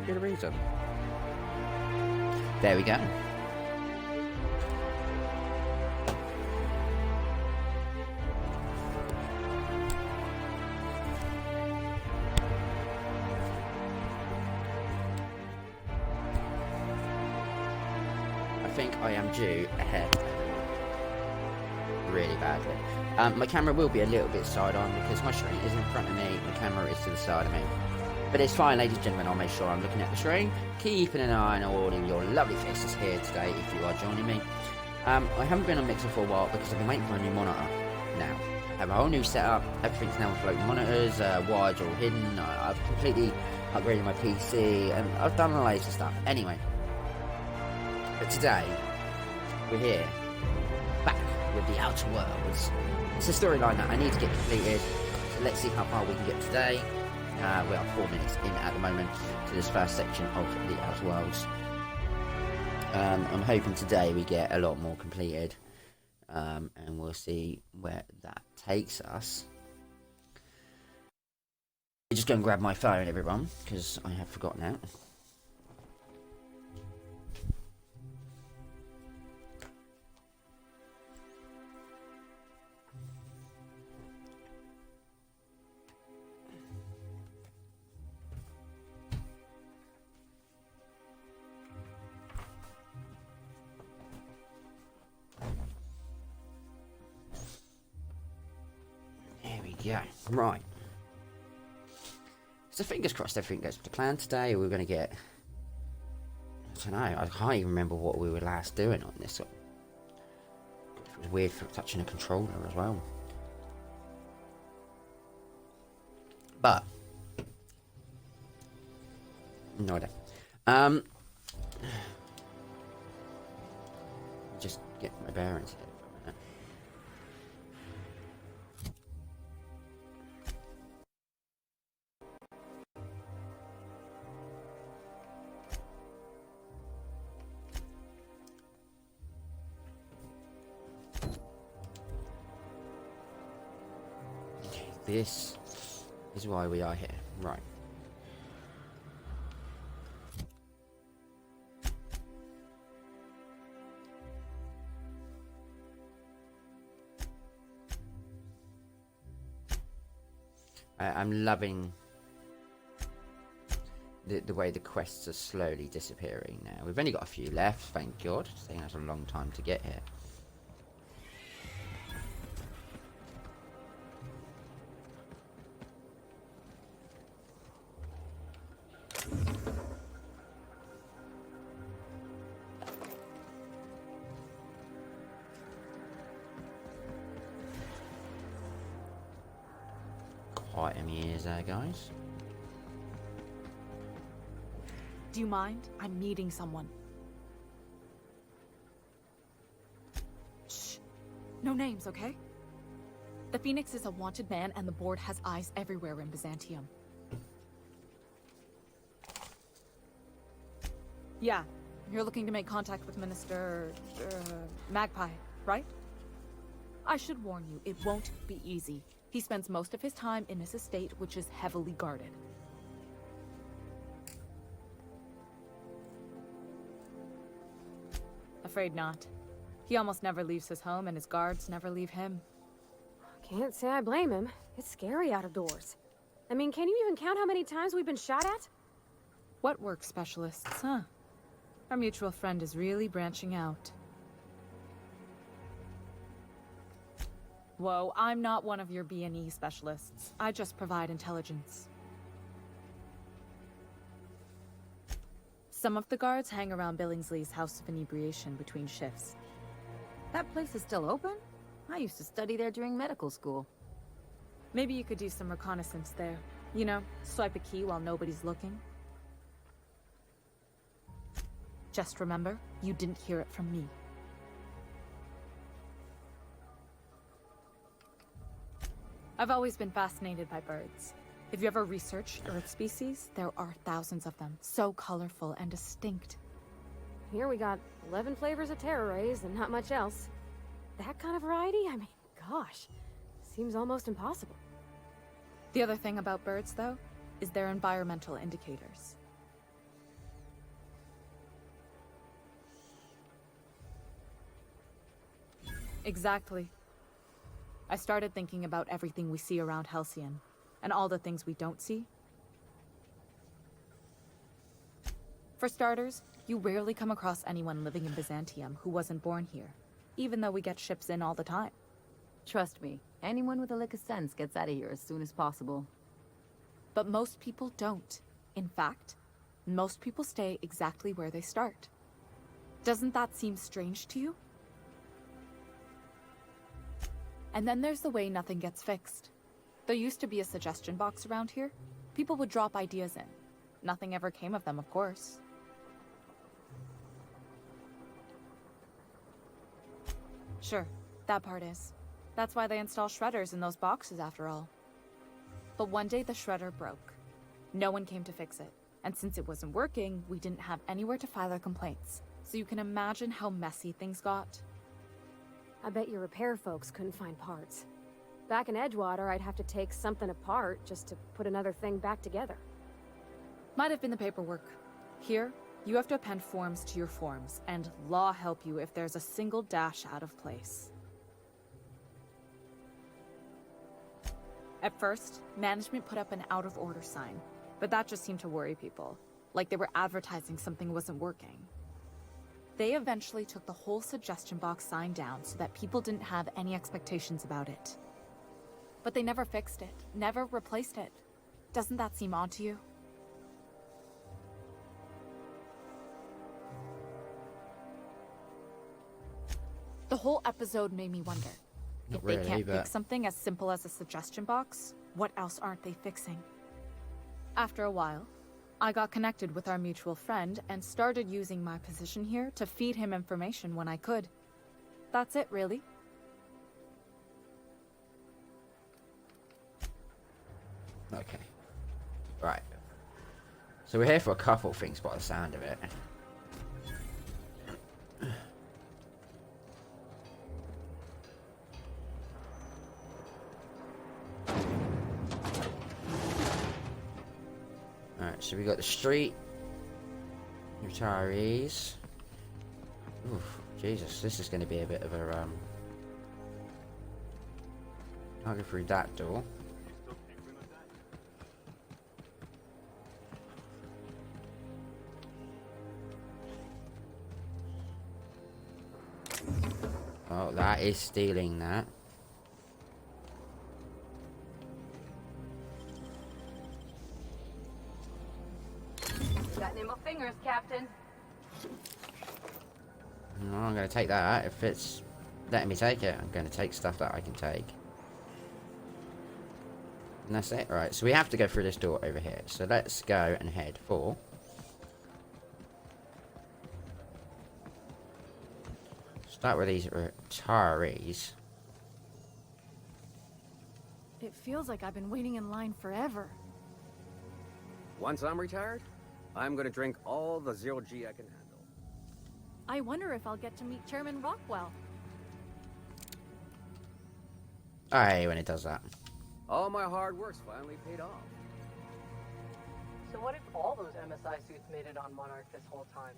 might be the reason. There we go. I think I am due ahead really badly. My camera will be a little bit side on because my screen is in front of me, my camera is to the side of me. But it's fine, ladies and gentlemen, I'll make sure I'm looking at the screen, keeping an eye on all of your lovely faces here today if you are joining me. I haven't been on Mixer for a while because I've been waiting for a new monitor now. I have a whole new setup, everything's now on floating monitors, wides are all hidden, I've completely upgraded my PC, and I've done loads of stuff. Anyway, but today, we're here, back with the Outer Worlds. It's a storyline that I need to get completed, so let's see how far we can get today. We are 4 minutes in at the moment to this first section of the Outer Worlds. I'm hoping today we get a lot more completed, and we'll see where that takes us. I'm just going to grab my phone, everyone, because I have forgotten it. Yeah, right. So fingers crossed everything goes to plan today. We're going to get... I don't know, I can't even remember what we were last doing on this one. It was weird for touching a controller as well. But... no idea. Just get my bearings here. This is why we are here. Right. I'm loving the way the quests are slowly disappearing now. We've only got a few left, thank God. It's taking us a long time to get here. Quiet in my ears there, guys. Do you mind? I'm meeting someone. Shh. No names, okay? The Phoenix is a wanted man, and the board has eyes everywhere in Byzantium. Yeah, you're looking to make contact with Minister... Magpie, right? I should warn you, it won't be easy. He spends most of his time in his estate, which is heavily guarded. Afraid not. He almost never leaves his home, and his guards never leave him. Can't say I blame him. It's scary out of doors. I mean, can you even count how many times we've been shot at? What work specialists, huh? Our mutual friend is really branching out. Whoa, I'm not one of your B&E specialists. I just provide intelligence. Some of the guards hang around Billingsley's House of Inebriation between shifts. That place is still open? I used to study there during medical school. Maybe you could do some reconnaissance there. You know, swipe a key while nobody's looking. Just remember, you didn't hear it from me. I've always been fascinated by birds. If you ever researched Earth species, there are thousands of them, so colorful and distinct. Here we got 11 flavors of terror rays and not much else. That kind of variety? I mean, gosh, seems almost impossible. The other thing about birds, though, is their environmental indicators. Exactly. I started thinking about everything we see around Halcyon, and all the things we don't see. For starters, you rarely come across anyone living in Byzantium who wasn't born here, even though we get ships in all the time. Trust me, anyone with a lick of sense gets out of here as soon as possible. But most people don't. In fact, most people stay exactly where they start. Doesn't that seem strange to you? And then there's the way nothing gets fixed. There used to be a suggestion box around here. People would drop ideas in. Nothing ever came of them, of course. Sure, that part is. That's why they install shredders in those boxes, after all. But one day the shredder broke. No one came to fix it. And since it wasn't working, we didn't have anywhere to file our complaints. So you can imagine how messy things got. I bet your repair folks couldn't find parts. Back in Edgewater, I'd have to take something apart just to put another thing back together. Might have been the paperwork. Here, you have to append forms to your forms, and law help you if there's a single dash out of place. At first, management put up an out-of-order sign, but that just seemed to worry people, like they were advertising something wasn't working. They eventually took the whole suggestion box sign down so that people didn't have any expectations about it. But they never fixed it, never replaced it. Doesn't that seem odd to you? The whole episode made me wonder. Not If they really, can't but fix something as simple as a suggestion box, what else aren't they fixing? After a while, I got connected with our mutual friend and started using my position here to feed him information when I could. That's it, really. okay. Right. So we're here for a couple things by the sound of it. Alright, so we got the street. Retirees. Oof, Jesus, this is going to be a bit of a, I'll go through that door. Oh, that is stealing that. Got nimble fingers, Captain. No, I'm going to take that. If it's letting me take it, I'm going to take stuff that I can take. And that's it. Right, so we have to go through this door over here. So let's go and head for... Start with these retirees. It feels like I've been waiting in line forever. Once I'm retired, I'm gonna drink all the zero-G I can handle. I wonder if I'll get to meet Chairman Rockwell. Aye, when it does that. All my hard work's finally paid off. So what if all those MSI suits made it on Monarch this whole time?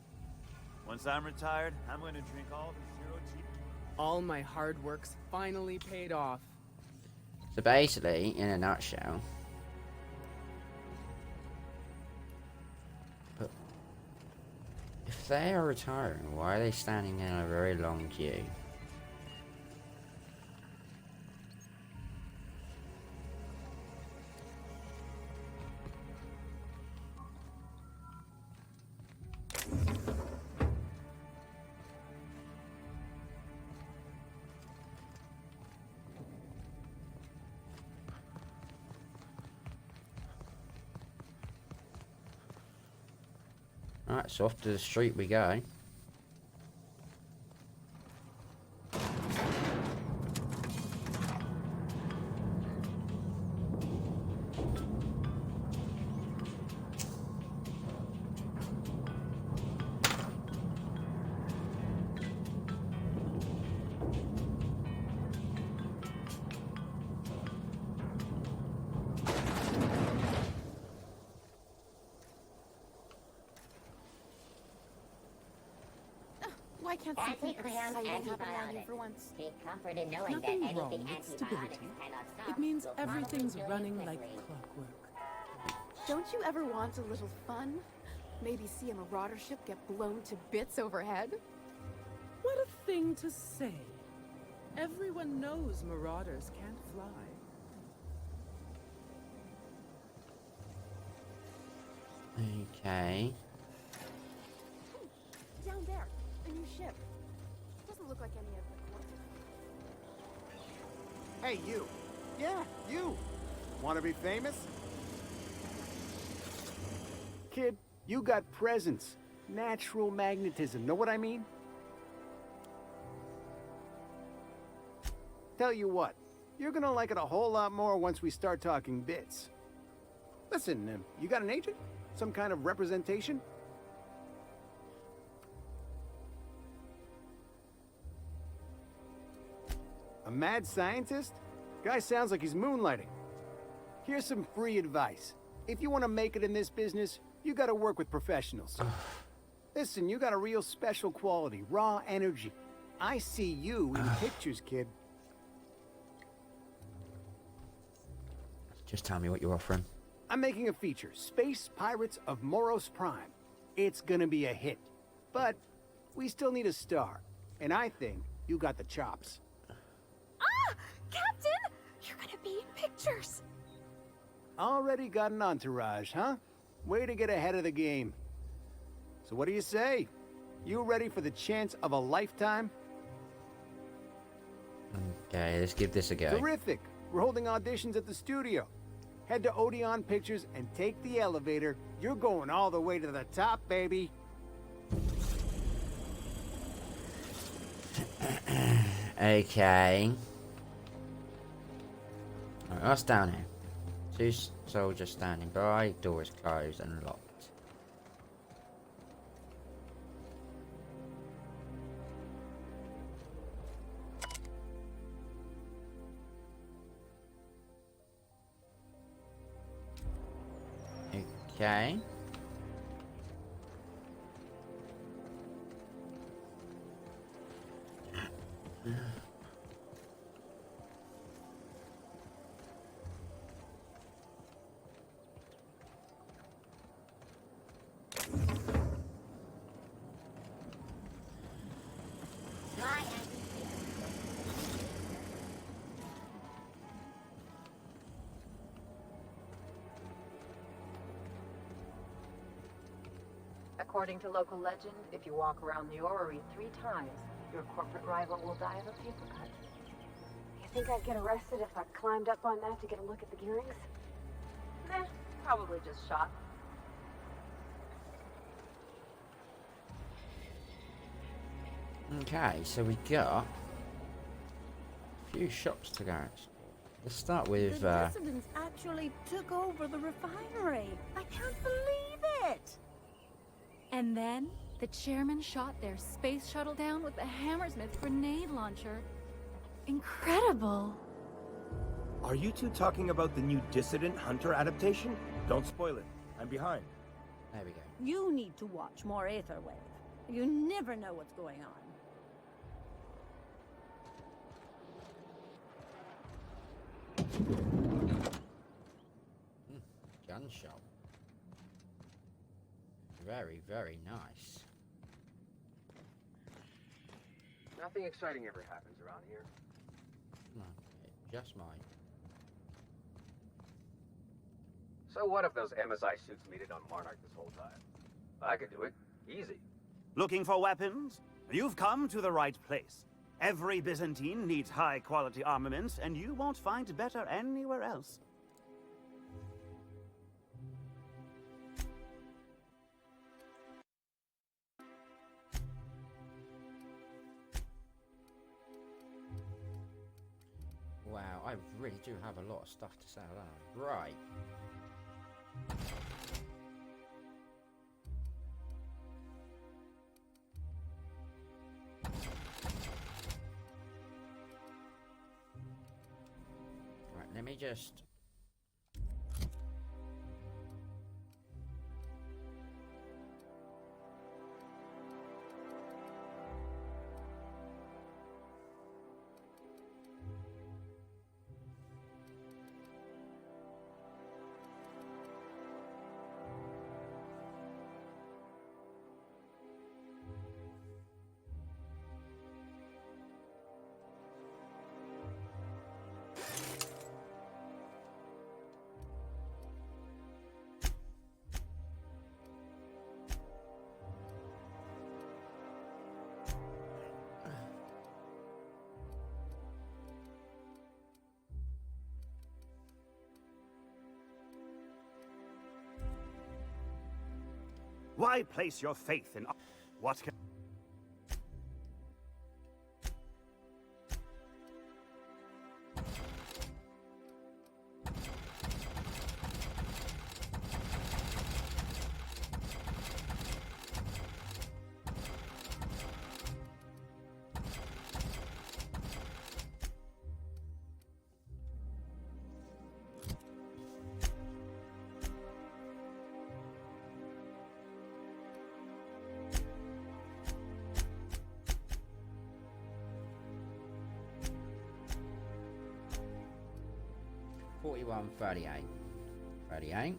Once I'm retired, I'm going to drink all the zero-G. All my hard work's finally paid off. So basically, in a nutshell... But if they are retiring, why are they standing in a very long queue? Alright, so off to the street we go. Can't something exciting happen around here for once? Take comfort in knowing Nothing that wrong anything with stability. antibiotics cannot stop It means will probably everything's kill you running quickly. like clockwork. Don't you ever want a little fun? Maybe see a marauder ship get blown to bits overhead? What a thing to say. Everyone knows marauders can't fly. Okay. Down there, a new ship. Doesn't look like any of the courses. Hey, you. Yeah, you. Want to be famous? Kid, you got presence. Natural magnetism. Know what I mean? Tell you what, you're gonna like it a whole lot more once we start talking bits. Listen, you got an agent? Some kind of representation? A mad scientist? Guy sounds like he's moonlighting. Here's some free advice. If you want to make it in this business, you gotta work with professionals. Listen, you got a real special quality, raw energy. I see you in pictures, kid. Just tell me what you're offering. I'm making a feature, Space Pirates of Moros Prime. It's gonna be a hit. But we still need a star. And I think you got the chops. Ah! Captain! You're gonna be in pictures! Already got an entourage, huh? Way to get ahead of the game. So what do you say? You ready for the chance of a lifetime? Okay, let's give this a go. Terrific! We're holding auditions at the studio. Head to Odeon Pictures and take the elevator. You're going all the way to the top, baby. Okay. Alright, what's down here? Two soldiers standing by. Door is closed and locked. Okay. According to local legend, if you walk around the orrery 3 times, your corporate rival will die of a paper cut. You think I'd get arrested if I climbed up on that to get a look at the gearings? Nah, probably just shot. Okay, so we got a few shops to go. Let's start with The dissidents actually took over the refinery. I can't believe it. And then the chairman shot their space shuttle down with the Hammersmith grenade launcher. Incredible. Are you two talking about the new Dissident Hunter adaptation? Don't spoil it. I'm behind. there we go. You need to watch more Aetherwave. You never know what's going on. Gun shop. Very, very nice. Nothing exciting ever happens around here. No, it just might. So what if those MSI suits made it on Monarch this whole time? I could do it. Easy. Looking for weapons? You've come to the right place. Every Byzantine needs high-quality armaments, and you won't find better anywhere else. Wow, I really do have a lot of stuff to sell out. Right. Right, let me just... Why place your faith in what can... $41, $38. $38.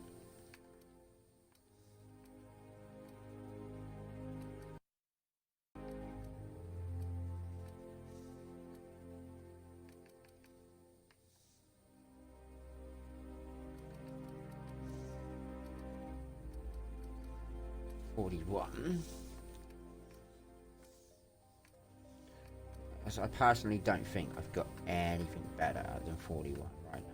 $41. As I personally don't think I've got anything better than 41 right now.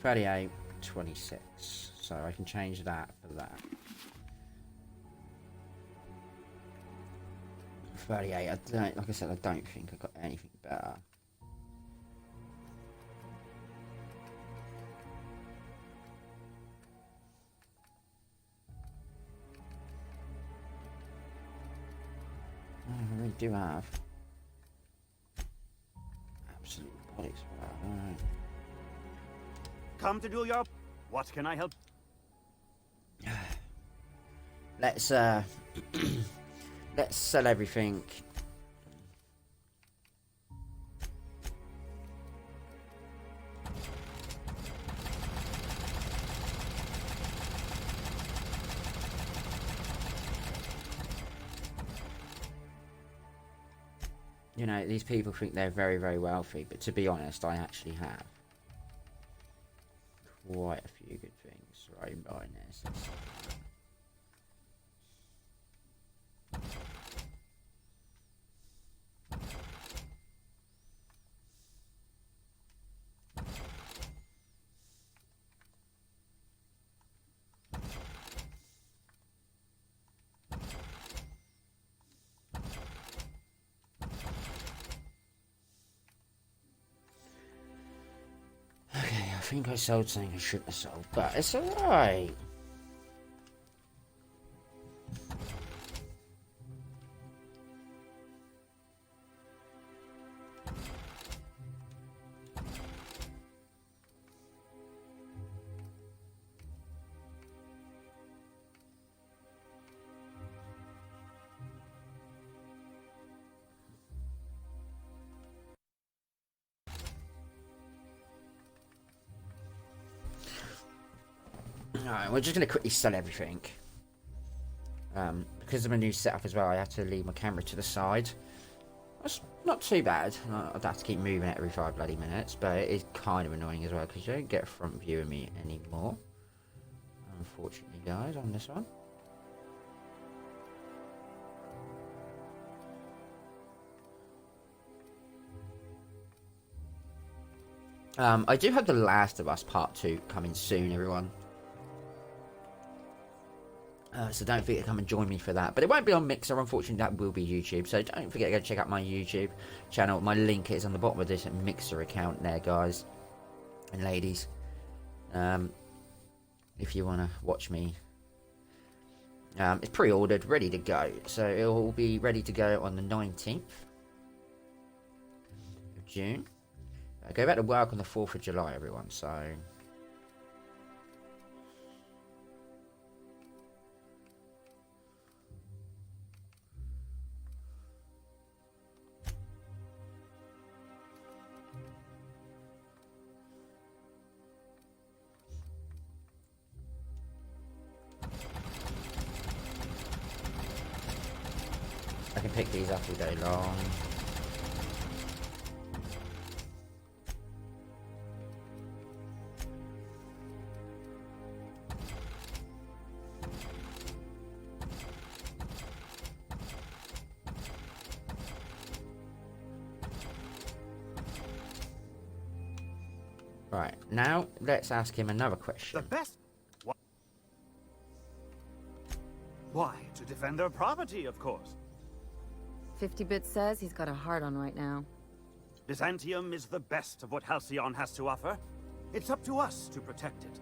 $38.26, so I can change that for that. 38. I don't, like I said, I don't think I've got anything better. I really do have absolute bodies for that. Right. Come to do your... What can I help? Let's let's sell everything. You know, these people think they're very, very wealthy, but to be honest, I actually have quite a few good things right behind this. Okay, I think I sold something I shouldn't have sold, but it's alright. Alright, we're just going to quickly sell everything. Because of my new setup as well, I have to leave my camera to the side. That's not too bad. I'd have to keep moving it every 5 bloody minutes, but it is kind of annoying as well, because you don't get a front view of me anymore. Unfortunately, guys, on this one. I do have The Last of Us Part 2 coming soon, everyone. So don't forget to come and join me for that. But it won't be on Mixer, unfortunately, that will be YouTube. So don't forget to go check out my YouTube channel. My link is on the bottom of this Mixer account there, guys and ladies. If you want to watch me. It's pre-ordered, ready to go. So it will be ready to go on the 19th of June. I go back to work on the 4th of July, everyone, so... I can pick these up all day long. Right, now let's ask him another question. The best. Why? To defend their property, of course. 50-bit says he's got a hard on right now. Byzantium is the best of what Halcyon has to offer. It's up to us to protect it.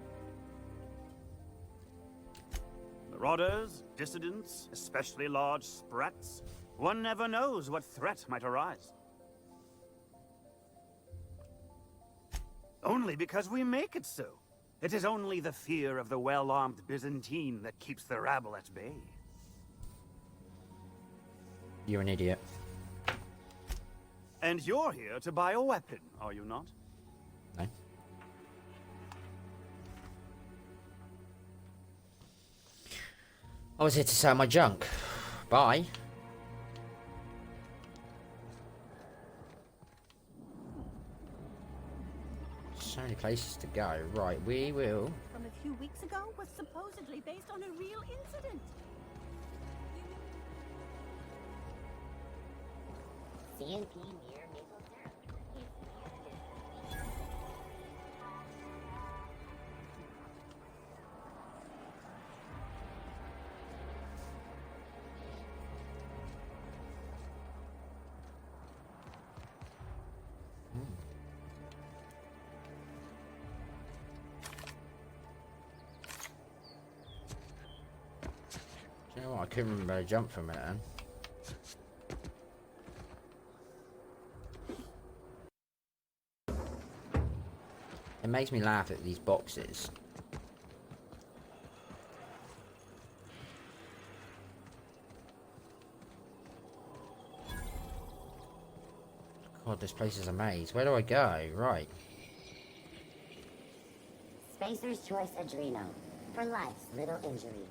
Marauders, dissidents, especially large sprats. One never knows what threat might arise. Only because we make it so. It is only the fear of the well-armed Byzantine that keeps the rabble at bay. You're an idiot. And you're here to buy a weapon, are you not? No. I was here to sell my junk. Bye. So many places to go. Right, we will. From a few weeks ago was supposedly based on a real incident. CNP near maple syrup. You know what? I couldn't remember how to jump for a minute then. It makes me laugh at these boxes. God, this place is a maze. Where do I go? Right. Spacer's Choice Adreno. For life's little injuries.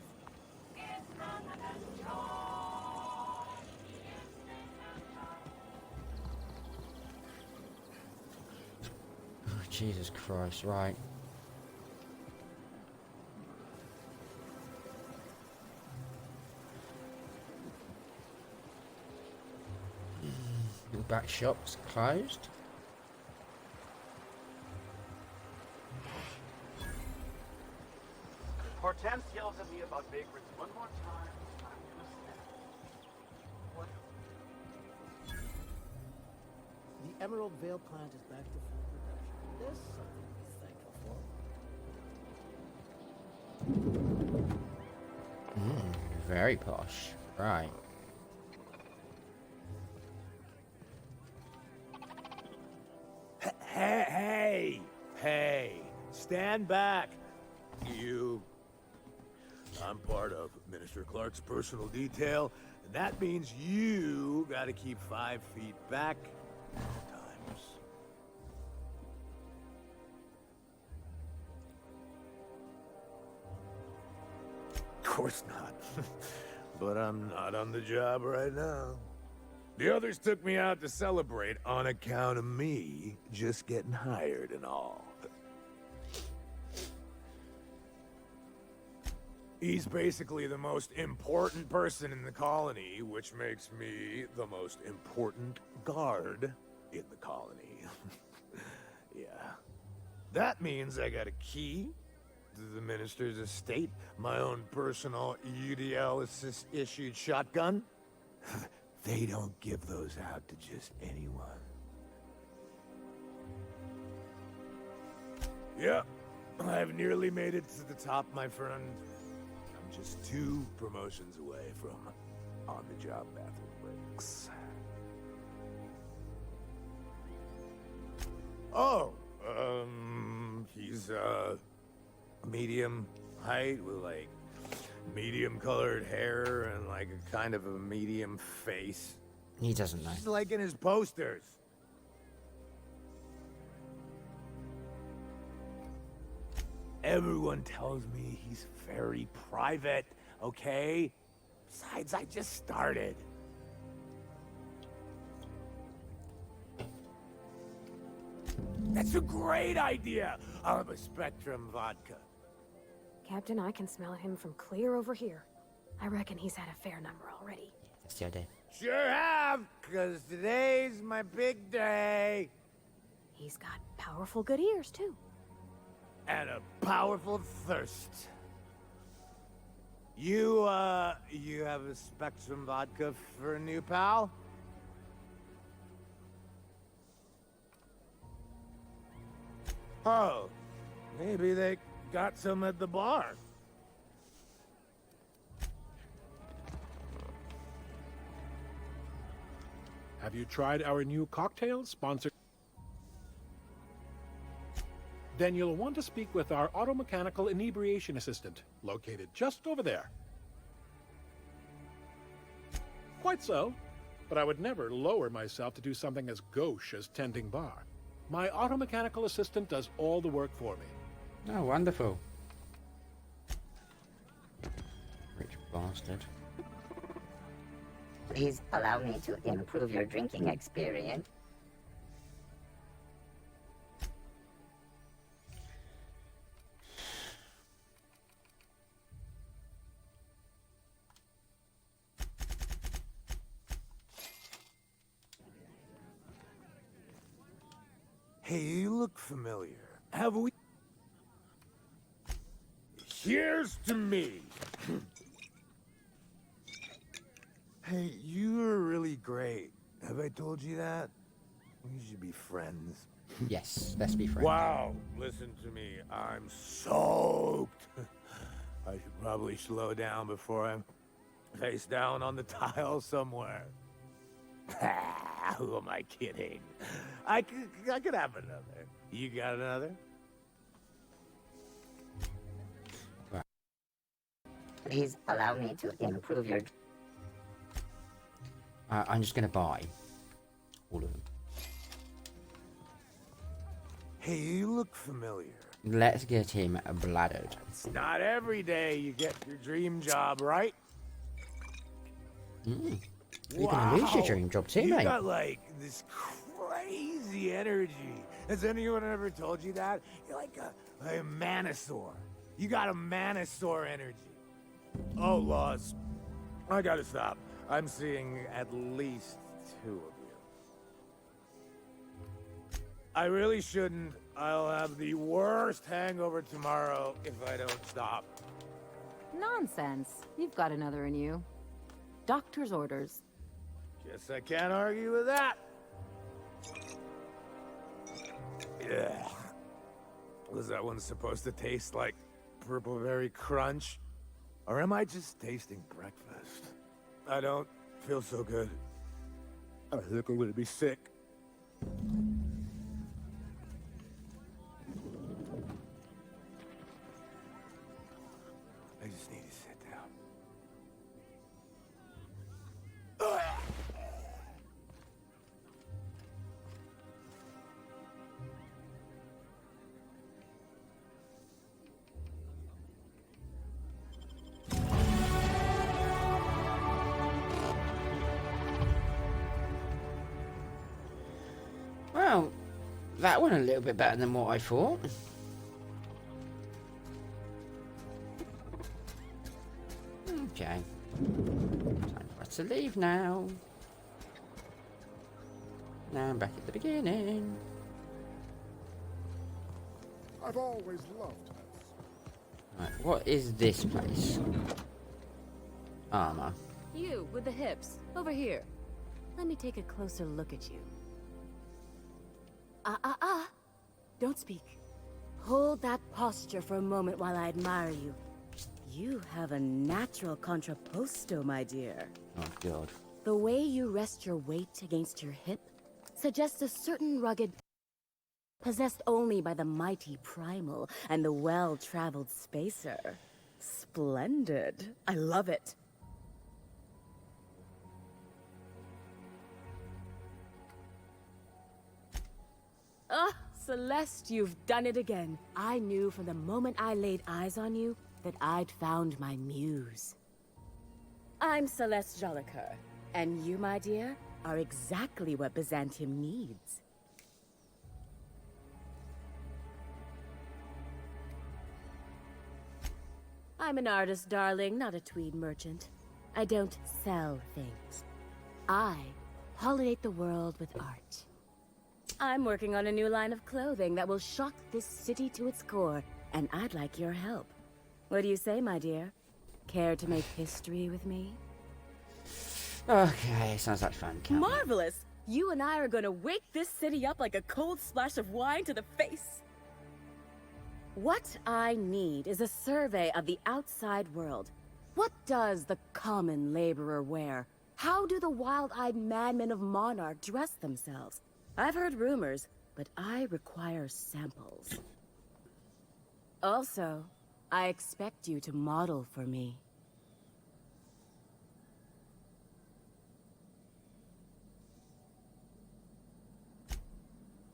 Oh, Jesus Christ, right. Your back shop's closed. Hortense yells at me about vagrants one more time. I'm gonna snap. What? The Emerald Vale plant is back to full production. There's something to be thankful for. Very posh. Right. Hey, stand back. You. I'm part of Minister Clark's personal detail, and that means you gotta keep 5 feet back at all times. Of course not. But I'm not on the job right now. The others took me out to celebrate on account of me just getting hired and all. He's basically the most important person in the colony, which makes me the most important guard in the colony. Yeah. That means I got a key to the minister's estate, my own personal UDL-issued shotgun. They don't give those out to just anyone. Yep, I've nearly made it to the top, my friend. I'm just 2 promotions away from on-the-job bathroom breaks. Oh, he's, medium height with, like, medium-colored hair and, like, a kind of a medium face. He doesn't know. Just like in his posters. Everyone tells me he's very private, okay? Besides, I just started. That's a great idea! I'll have a Spectrum vodka. Captain, I can smell him from clear over here. I reckon he's had a fair number already. That's the idea. Sure have, because today's my big day. He's got powerful good ears, too. and a powerful thirst. You have a Spectrum vodka for a new pal? Oh, maybe they got some at the bar. Have you tried our new cocktail sponsored? Then you'll want to speak with our auto-mechanical inebriation assistant, located just over there. Quite so, but I would never lower myself to do something as gauche as tending bar. My auto-mechanical assistant does all the work for me. Oh, wonderful. Rich bastard. Please allow me to improve your drinking experience. Hey, you look familiar. Have we... Here's to me. Hey, you're really great. Have I told you that? We should be friends. Yes, let's be friends. Wow, listen to me. I'm soaked. I should probably slow down before I'm face down on the tile somewhere. Who am I kidding? I could have another. You got another? Please allow me to improve your... I'm just going to buy all of them. Hey, you look familiar. Let's get him bladdered. It's not every day you get your dream job, right? You're going to lose your dream job too, you mate. You got, like, this crazy energy. Has anyone ever told you that? You're like a manosaur. You got a manosaur energy. Oh, Laws. I gotta stop. I'm seeing at least 2 of you. I really shouldn't. I'll have the worst hangover tomorrow if I don't stop. Nonsense. You've got another in you. Doctor's orders. Guess I can't argue with that. Yeah. Was that one supposed to taste like Purple Berry Crunch? Or am I just tasting breakfast? I don't feel so good. I think I'm gonna be sick. I just need to sit down. Well, that went a little bit better than what I thought. Okay. Time for us to leave now. Now I'm back at the beginning. I've always loved her. Right, what is this place? Armor. You, with the hips. Over here. Let me take a closer look at you. Don't speak. Hold that posture for a moment while I admire you. You have a natural contrapposto, my dear. Oh, God. The way you rest your weight against your hip suggests a certain rugged... possessed only by the mighty primal and the well-traveled spacer. Splendid. I love it. Ah, Celeste, you've done it again. I knew from the moment I laid eyes on you that I'd found my muse. I'm Celeste Jolicoeur, and you, my dear, are exactly what Byzantium needs. I'm an artist, darling, not a tweed merchant. I don't sell things. I pollinate the world with art. I'm working on a new line of clothing that will shock this city to its core and I'd like your help. What do you say, my dear? Care to make history with me? Okay, sounds like fun. Can't wait. Marvelous! You and I are gonna wake this city up like a cold splash of wine to the face. What I need is a survey of the outside world. What does the common laborer wear? How do the wild-eyed madmen of Monarch dress themselves? I've heard rumors, but I require samples. Also, I expect you to model for me.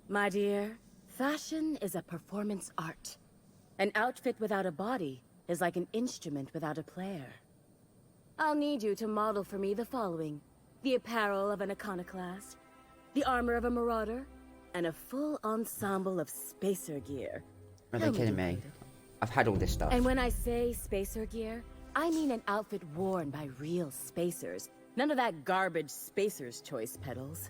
My dear, fashion is a performance art. An outfit without a body is like an instrument without a player. I'll need you to model for me the following: the apparel of an iconoclast, the armor of a marauder, and a full ensemble of spacer gear. Are they kidding me? I've had all this stuff. And when I say spacer gear, I mean an outfit worn by real spacers. None of that garbage spacer's choice pedals.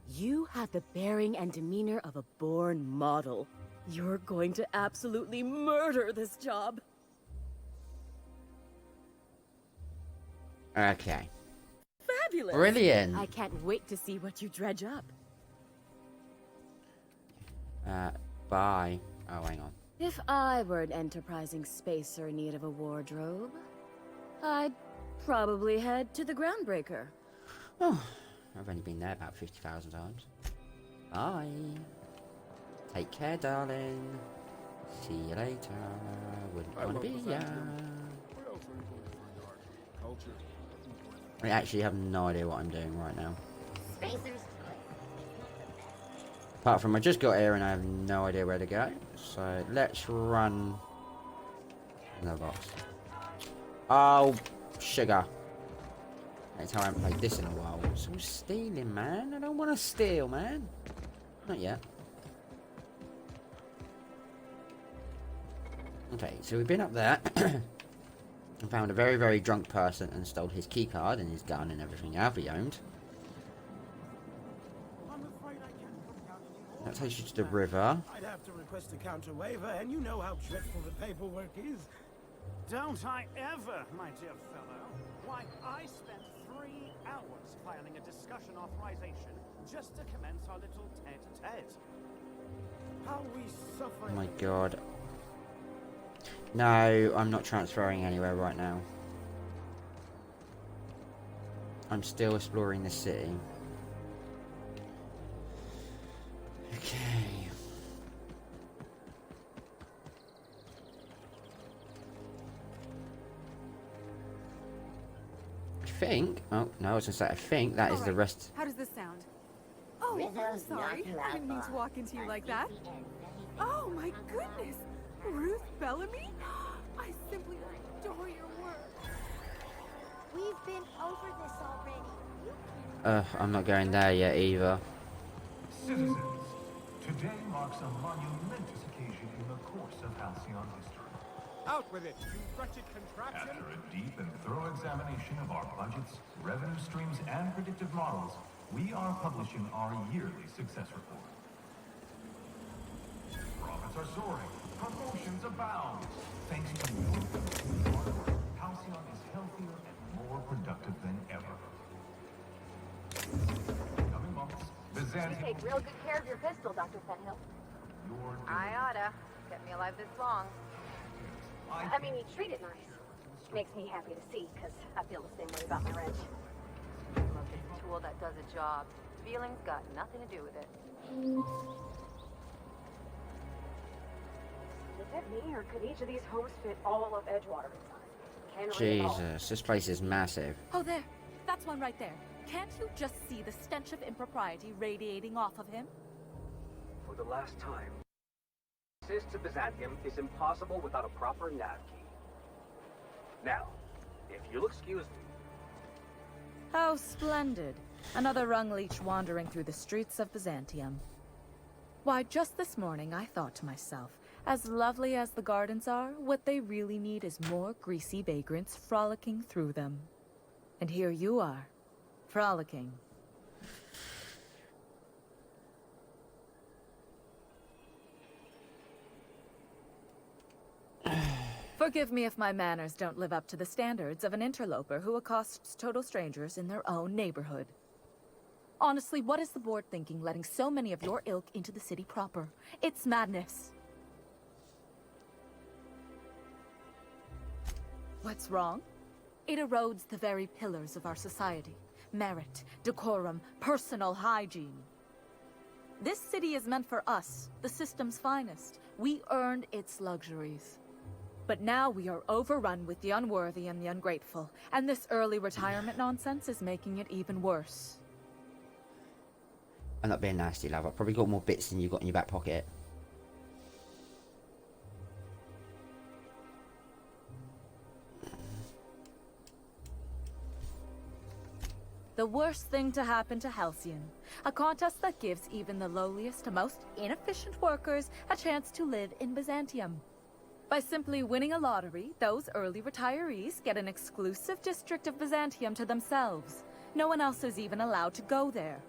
You have the bearing and demeanor of a born model. You're going to absolutely murder this job. Okay. Fabulous! Brilliant! I can't wait to see what you dredge up. Bye. Oh, hang on. If I were an enterprising spacer in need of a wardrobe, I'd probably head to the Groundbreaker. Oh, I've only been there about 50,000 times. Bye. Take care, darling. See you later. Wouldn't want to be ya. I actually have no idea what I'm doing right now. Spacers. Apart from I just got here and I have no idea where to go. So let's run another box. Oh, sugar. That's how I haven't played this in a while. So stealing, man. I don't want to steal, man. Not yet. Okay, so we've been up there and found a very, very drunk person and stole his keycard and his gun and everything else he owned. That takes you to the river. I'd have to request a counter waiver, and you know how dreadful the paperwork is. Don't I ever, my dear fellow? Why, I spent 3 hours filing a discussion authorization just to commence our little tete-a-tete. How we suffer. Oh my god. No, I'm not transferring anywhere right now. I'm still exploring the city. Okay. I think... Oh, no, I was going to say, I think that is the rest... How does this sound? Oh, I'm sorry. I didn't mean to walk into you like that. Oh my goodness! Ruth Bellamy? I simply adore your work. We've been over this already. I'm not going there yet either. Citizens, today marks a monumentous occasion in the course of Halcyon history. Out with it, you wretched contraption! After a deep and thorough examination of our budgets, revenue streams, and predictive models, we are publishing our yearly success report. Profits are soaring. Promotions abound. Thanks to your hard work, Halcyon is healthier and more productive than ever. Coming months, Byzantium... You take real good care of your pistol, Dr. Fenhill. I oughta. Kept me alive this long. I mean, you treat it nice. Makes me happy to see, because I feel the same way about my wrench. Look, it's a tool that does a job. Feelings got nothing to do with it. Is it me, or could each of these homes fit all of Edgewater inside? Jesus, this place is massive. Oh, there. That's one right there. Can't you just see the stench of impropriety radiating off of him? For the last time, access to Byzantium is impossible without a proper nav key. Now, if you'll excuse me. How splendid. Another rung leech wandering through the streets of Byzantium. Why, just this morning I thought to myself, as lovely as the gardens are, what they really need is more greasy vagrants frolicking through them. And here you are, frolicking. Forgive me if my manners don't live up to the standards of an interloper who accosts total strangers in their own neighborhood. Honestly, what is the board thinking letting so many of your ilk into the city proper? It's madness. What's wrong? It erodes the very pillars of our society. Merit, decorum, personal hygiene. This city is meant for us, the system's finest. We earned its luxuries. But now we are overrun with the unworthy and the ungrateful, and this early retirement nonsense is making it even worse. I'm not being nasty, love. I've probably got more bits than you got in your back pocket. The worst thing to happen to Halcyon. A contest that gives even the lowliest to most inefficient workers a chance to live in Byzantium. By simply winning a lottery, those early retirees get an exclusive district of Byzantium to themselves. No one else is even allowed to go there.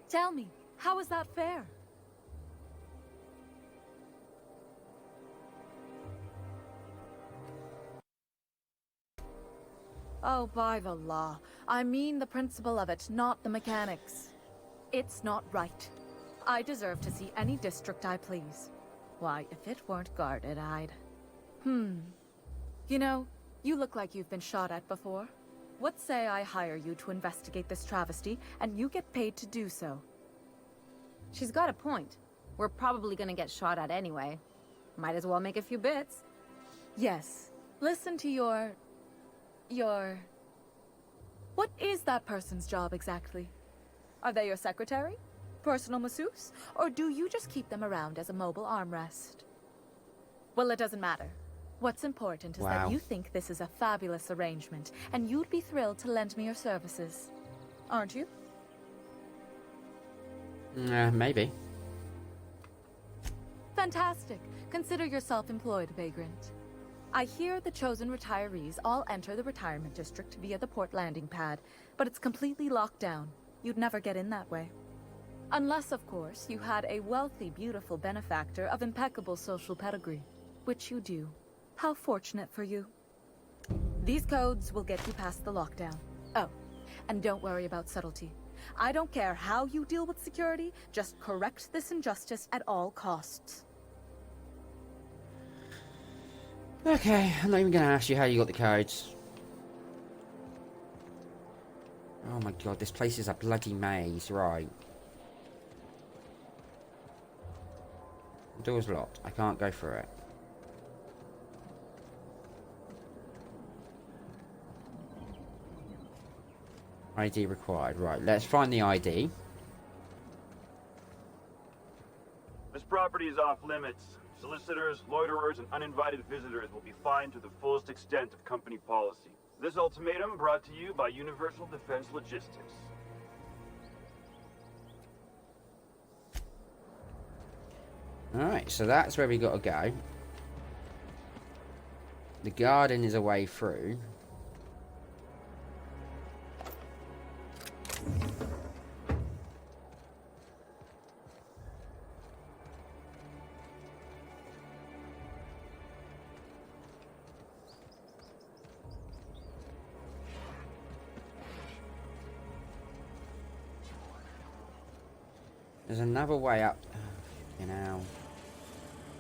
Tell me, how is that fair? Oh, by the law. I mean the principle of it, not the mechanics. It's not right. I deserve to see any district I please. Why, if it weren't guarded, I'd... You know, you look like you've been shot at before. What say I hire you to investigate this travesty, and you get paid to do so? She's got a point. We're probably gonna get shot at anyway. Might as well make a few bits. Yes. Listen to your... What is that person's job exactly? Are they your secretary? Personal masseuse? Or do you just keep them around as a mobile armrest? Well, it doesn't matter. What's important is that you think this is a fabulous arrangement, and you'd be thrilled to lend me your services. Aren't you? Maybe. Fantastic. Consider yourself employed, vagrant. I hear the chosen retirees all enter the retirement district via the port landing pad, but it's completely locked down. You'd never get in that way. Unless, of course, you had a wealthy, beautiful benefactor of impeccable social pedigree, which you do. How fortunate for you. These codes will get you past the lockdown. Oh, and don't worry about subtlety. I don't care how you deal with security, just correct this injustice at all costs. Okay, I'm not even going to ask you how you got the codes. Oh my god, this place is a bloody maze, right. The door's locked. I can't go through it. ID required. Right, let's find the ID. This property is off limits. Solicitors, loiterers, and uninvited visitors will be fined to the fullest extent of company policy. This ultimatum brought to you by Universal Defense Logistics. Alright, so that's where we gotta go. The garden is a way through. There's another way up, you know.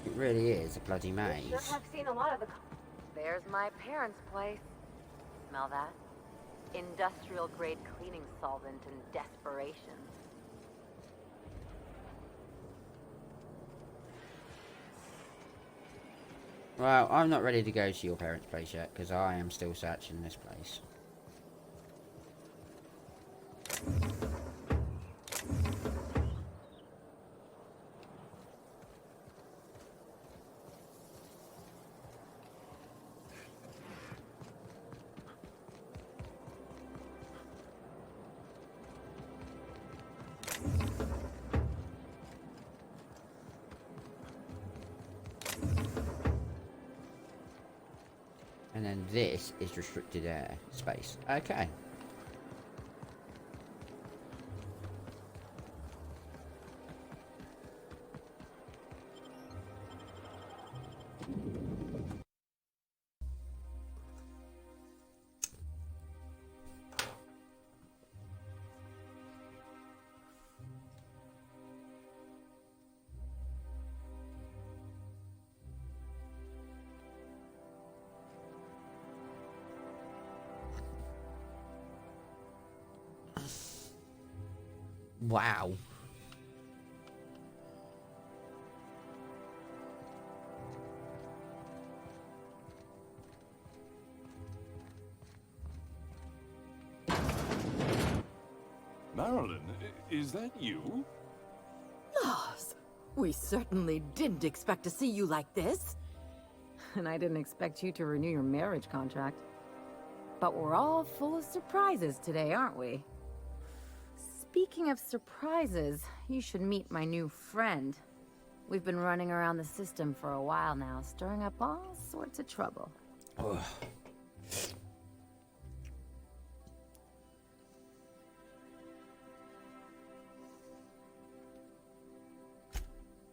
It really is a bloody maze. Sure have seen a lot of the... There's my parents' place. Smell that? Industrial grade cleaning solvent and desperation. Well, I'm not ready to go to your parents' place yet, because I am still searching this place. And then this is restricted air space. Okay. Wow. Marilyn, is that you? Laws, we certainly didn't expect to see you like this. And I didn't expect you to renew your marriage contract. But we're all full of surprises today, aren't we? Speaking of surprises, you should meet my new friend. We've been running around the system for a while now, stirring up all sorts of trouble. Ugh.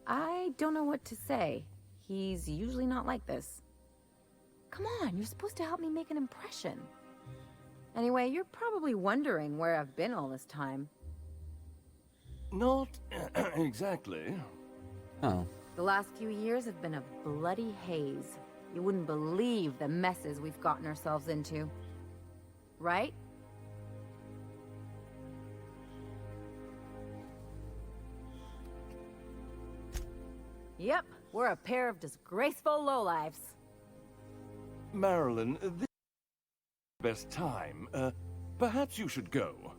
I don't know what to say. He's usually not like this. Come on, you're supposed to help me make an impression. Anyway, you're probably wondering where I've been all this time. Not exactly. Oh. The last few years have been a bloody haze. You wouldn't believe the messes we've gotten ourselves into. Right? Yep, we're a pair of disgraceful lowlifes. Marilyn, this is the best time. Perhaps you should go.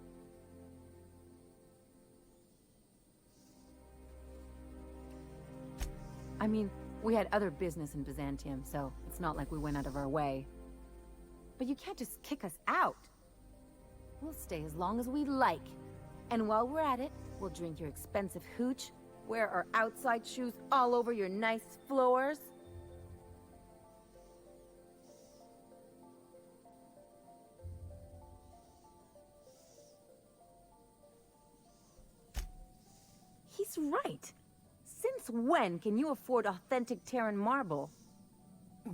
I mean, we had other business in Byzantium, so it's not like we went out of our way. But you can't just kick us out. We'll stay as long as we like. And while we're at it, we'll drink your expensive hooch, wear our outside shoes all over your nice floors. He's right. Since when can you afford authentic Terran marble?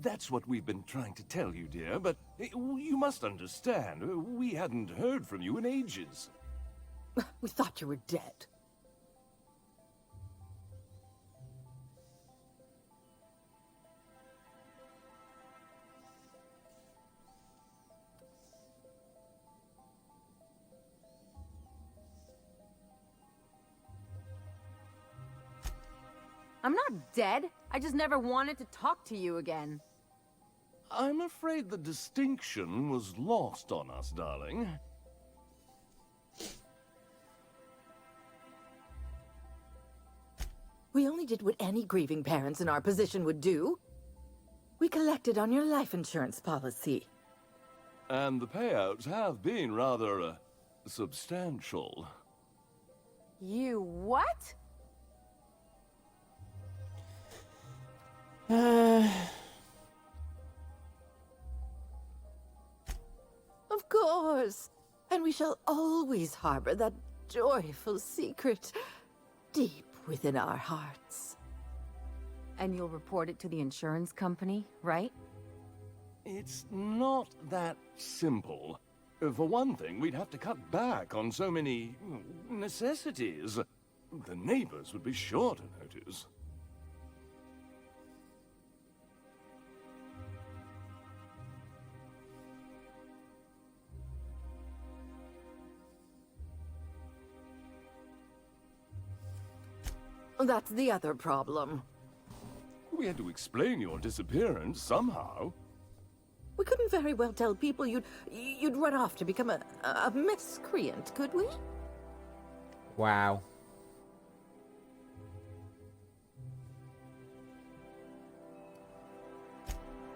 That's what we've been trying to tell you, dear, but you must understand, we hadn't heard from you in ages. We thought you were dead. I'm not dead. I just never wanted to talk to you again. I'm afraid the distinction was lost on us, darling. We only did what any grieving parents in our position would do. We collected on your life insurance policy. And the payouts have been rather, substantial. You what? Of course. And we shall always harbor that joyful secret deep within our hearts. And you'll report it to the insurance company, right? It's not that simple. For one thing, we'd have to cut back on so many necessities. The neighbors would be sure to notice. That's the other problem. We had to explain your disappearance somehow. We couldn't very well tell people you'd run off to become a miscreant, could we? Wow.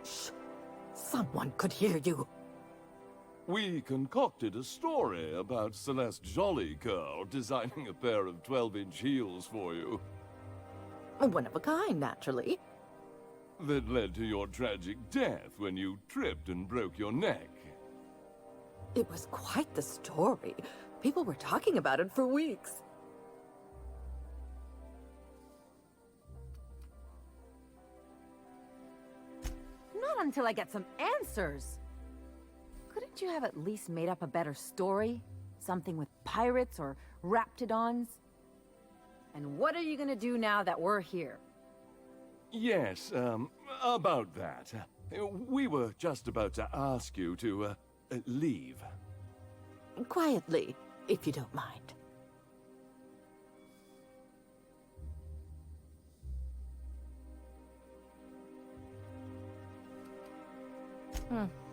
Shh! Someone could hear you. We concocted a story about Celeste Jollycurl designing a pair of 12-inch heels for you. One of a kind, naturally. That led to your tragic death when you tripped and broke your neck. It was quite the story. People were talking about it for weeks. Not until I get some answers. Couldn't you have at least made up a better story? Something with pirates or raptidons? And what are you gonna do now that we're here? Yes, about that. We were just about to ask you to, leave. Quietly, if you don't mind.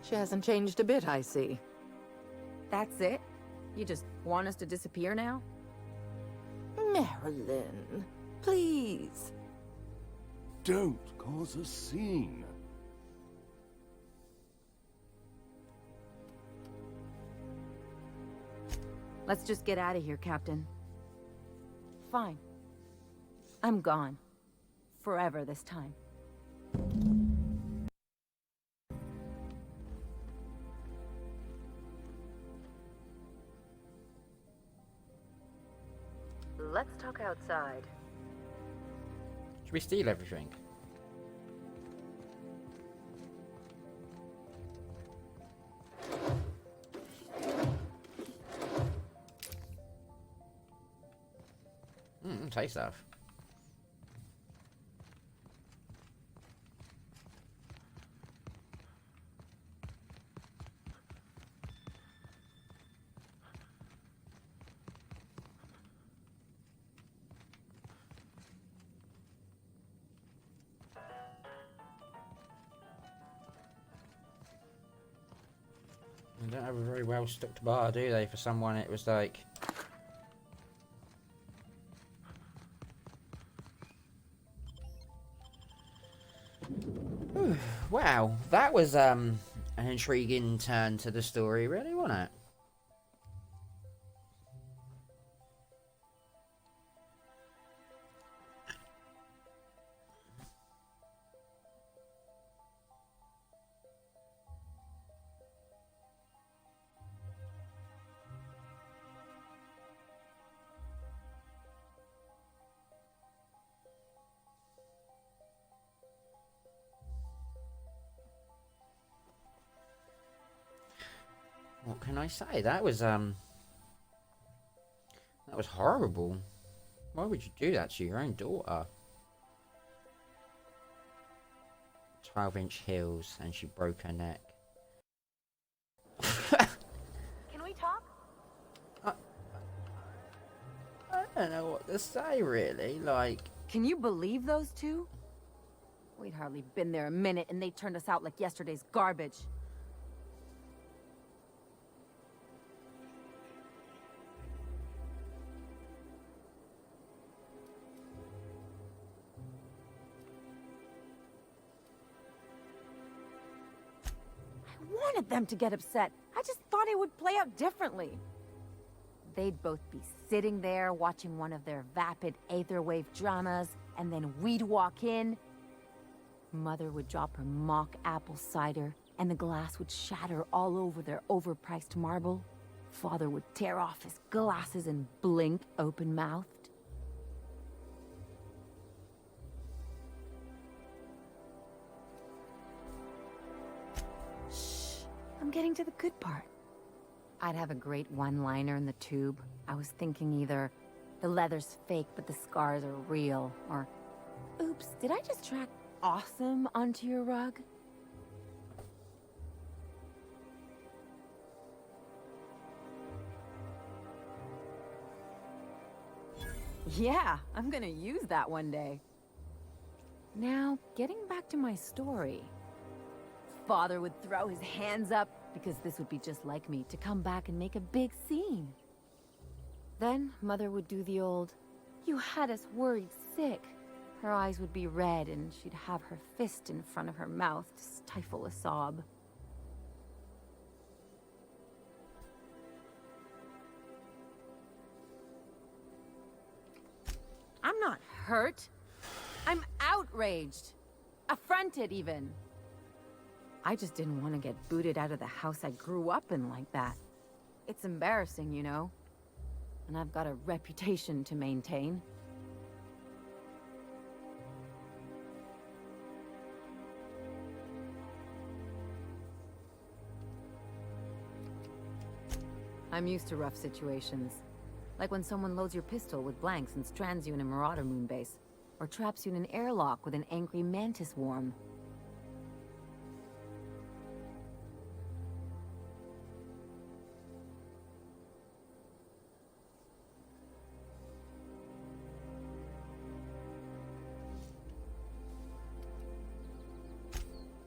She hasn't changed a bit, I see. That's it? You just want us to disappear now? Marilyn, please. Don't cause a scene. Let's just get out of here, Captain. Fine. I'm gone. Forever this time. Let's talk outside. Should we steal everything? Take stuff. They don't have a very well stocked bar, do they? For someone, it was like. Wow, that was an intriguing turn to the story, really, wasn't it? What can I say? That was horrible. Why would you do that to your own daughter? 12-inch heels and she broke her neck. Can we talk? I don't know what to say, really. Like, can you believe those two? We'd hardly been there a minute and they turned us out like yesterday's garbage. I wanted them to get upset. I just thought it would play out differently. They'd both be sitting there watching one of their vapid aetherwave dramas, and then we'd walk in. Mother would drop her mock apple cider, and the glass would shatter all over their overpriced marble. Father would tear off his glasses and blink open-mouthed. I'm getting to the good part. I'd have a great one-liner in the tube. I was thinking either, the leather's fake but the scars are real, or, oops, did I just track awesome onto your rug? Yeah, I'm gonna use that one day. Now, getting back to my story. Father would throw his hands up, because this would be just like me, to come back and make a big scene. Then, Mother would do the old, "You had us worried sick." Her eyes would be red, and she'd have her fist in front of her mouth to stifle a sob. I'm not hurt. I'm outraged. Affronted, even. I just didn't want to get booted out of the house I grew up in like that. It's embarrassing, you know? And I've got a reputation to maintain. I'm used to rough situations. Like when someone loads your pistol with blanks and strands you in a Marauder moonbase, or traps you in an airlock with an angry mantis worm.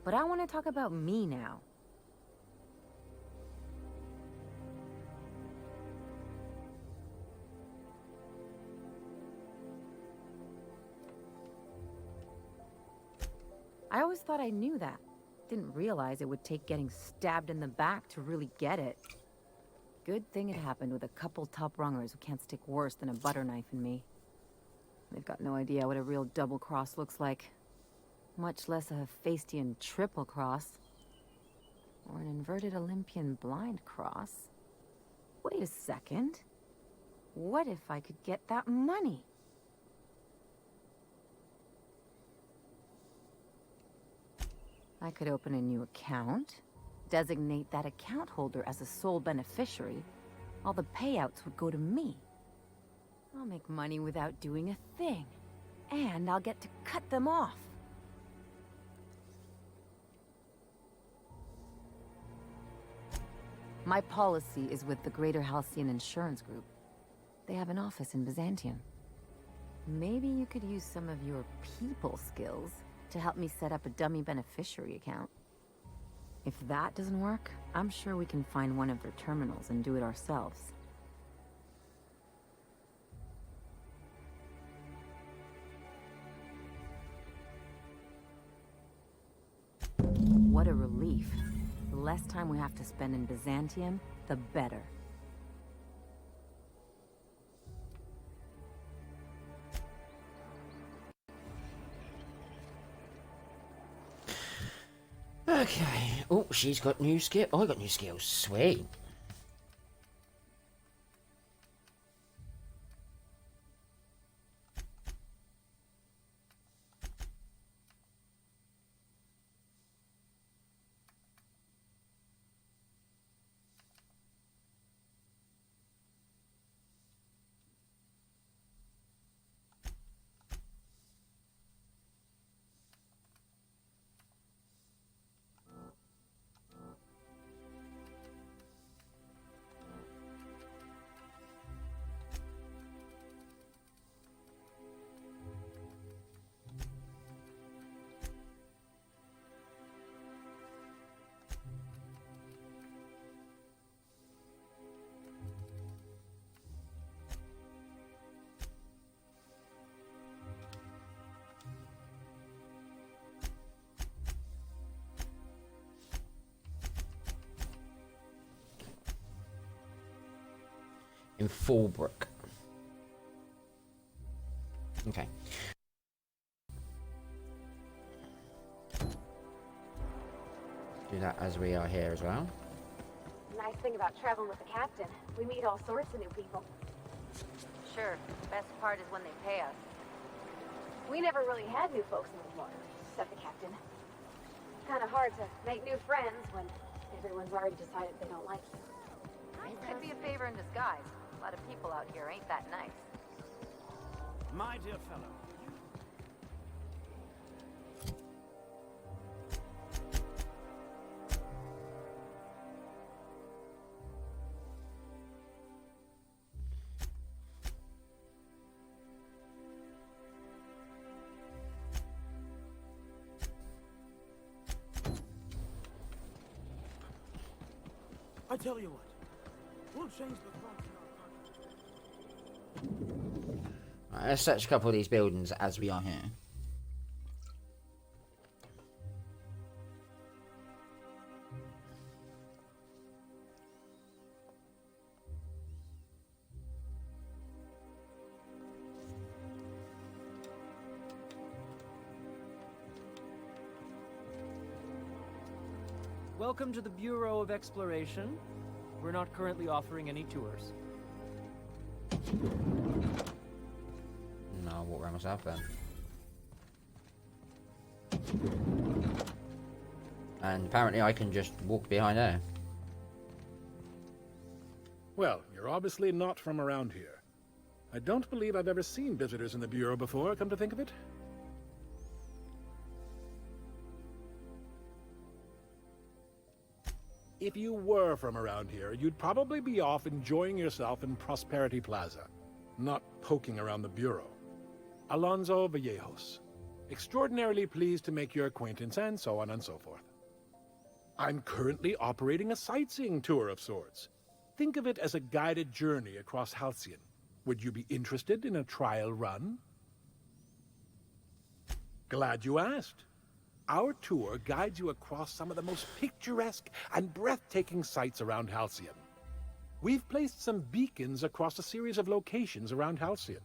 But I want to talk about me now. I always thought I knew that. Didn't realize it would take getting stabbed in the back to really get it. Good thing it happened with a couple top rungers who can't stick worse than a butter knife in me. They've got no idea what a real double cross looks like. Much less a Hephaestian triple cross. Or an inverted Olympian blind cross. Wait a second. What if I could get that money? I could open a new account, designate that account holder as a sole beneficiary. All the payouts would go to me. I'll make money without doing a thing. And I'll get to cut them off. My policy is with the Greater Halcyon Insurance Group. They have an office in Byzantium. Maybe you could use some of your people skills to help me set up a dummy beneficiary account. If that doesn't work, I'm sure we can find one of their terminals and do it ourselves. What a relief. The less time we have to spend in Byzantium, the better. Okay. Oh, she's got new skill. Oh, I got new skills. Sweet. In Fallbrook. Okay. Do that as we are here as well. Nice thing about traveling with the captain, we meet all sorts of new people. Sure, best part is when they pay us. We never really had new folks in the water, except the captain. Kind of hard to make new friends when everyone's already decided they don't like you. Could be a favor in disguise. A lot of people out here ain't that nice. My dear fellow, I tell you what, we'll change the front. Right, let's search a couple of these buildings as we are here. Welcome to the Bureau of Exploration. We're not currently offering any tours. No, I'll walk around myself then. And apparently I can just walk behind there. Well, you're obviously not from around here. I don't believe I've ever seen visitors in the Bureau before, come to think of it. If you were from around here, you'd probably be off enjoying yourself in Prosperity Plaza, not poking around the Bureau. Alonso Vallejos. Extraordinarily pleased to make your acquaintance, and so on and so forth. I'm currently operating a sightseeing tour of sorts. Think of it as a guided journey across Halcyon. Would you be interested in a trial run? Glad you asked. Our tour guides you across some of the most picturesque and breathtaking sights around Halcyon. We've placed some beacons across a series of locations around Halcyon.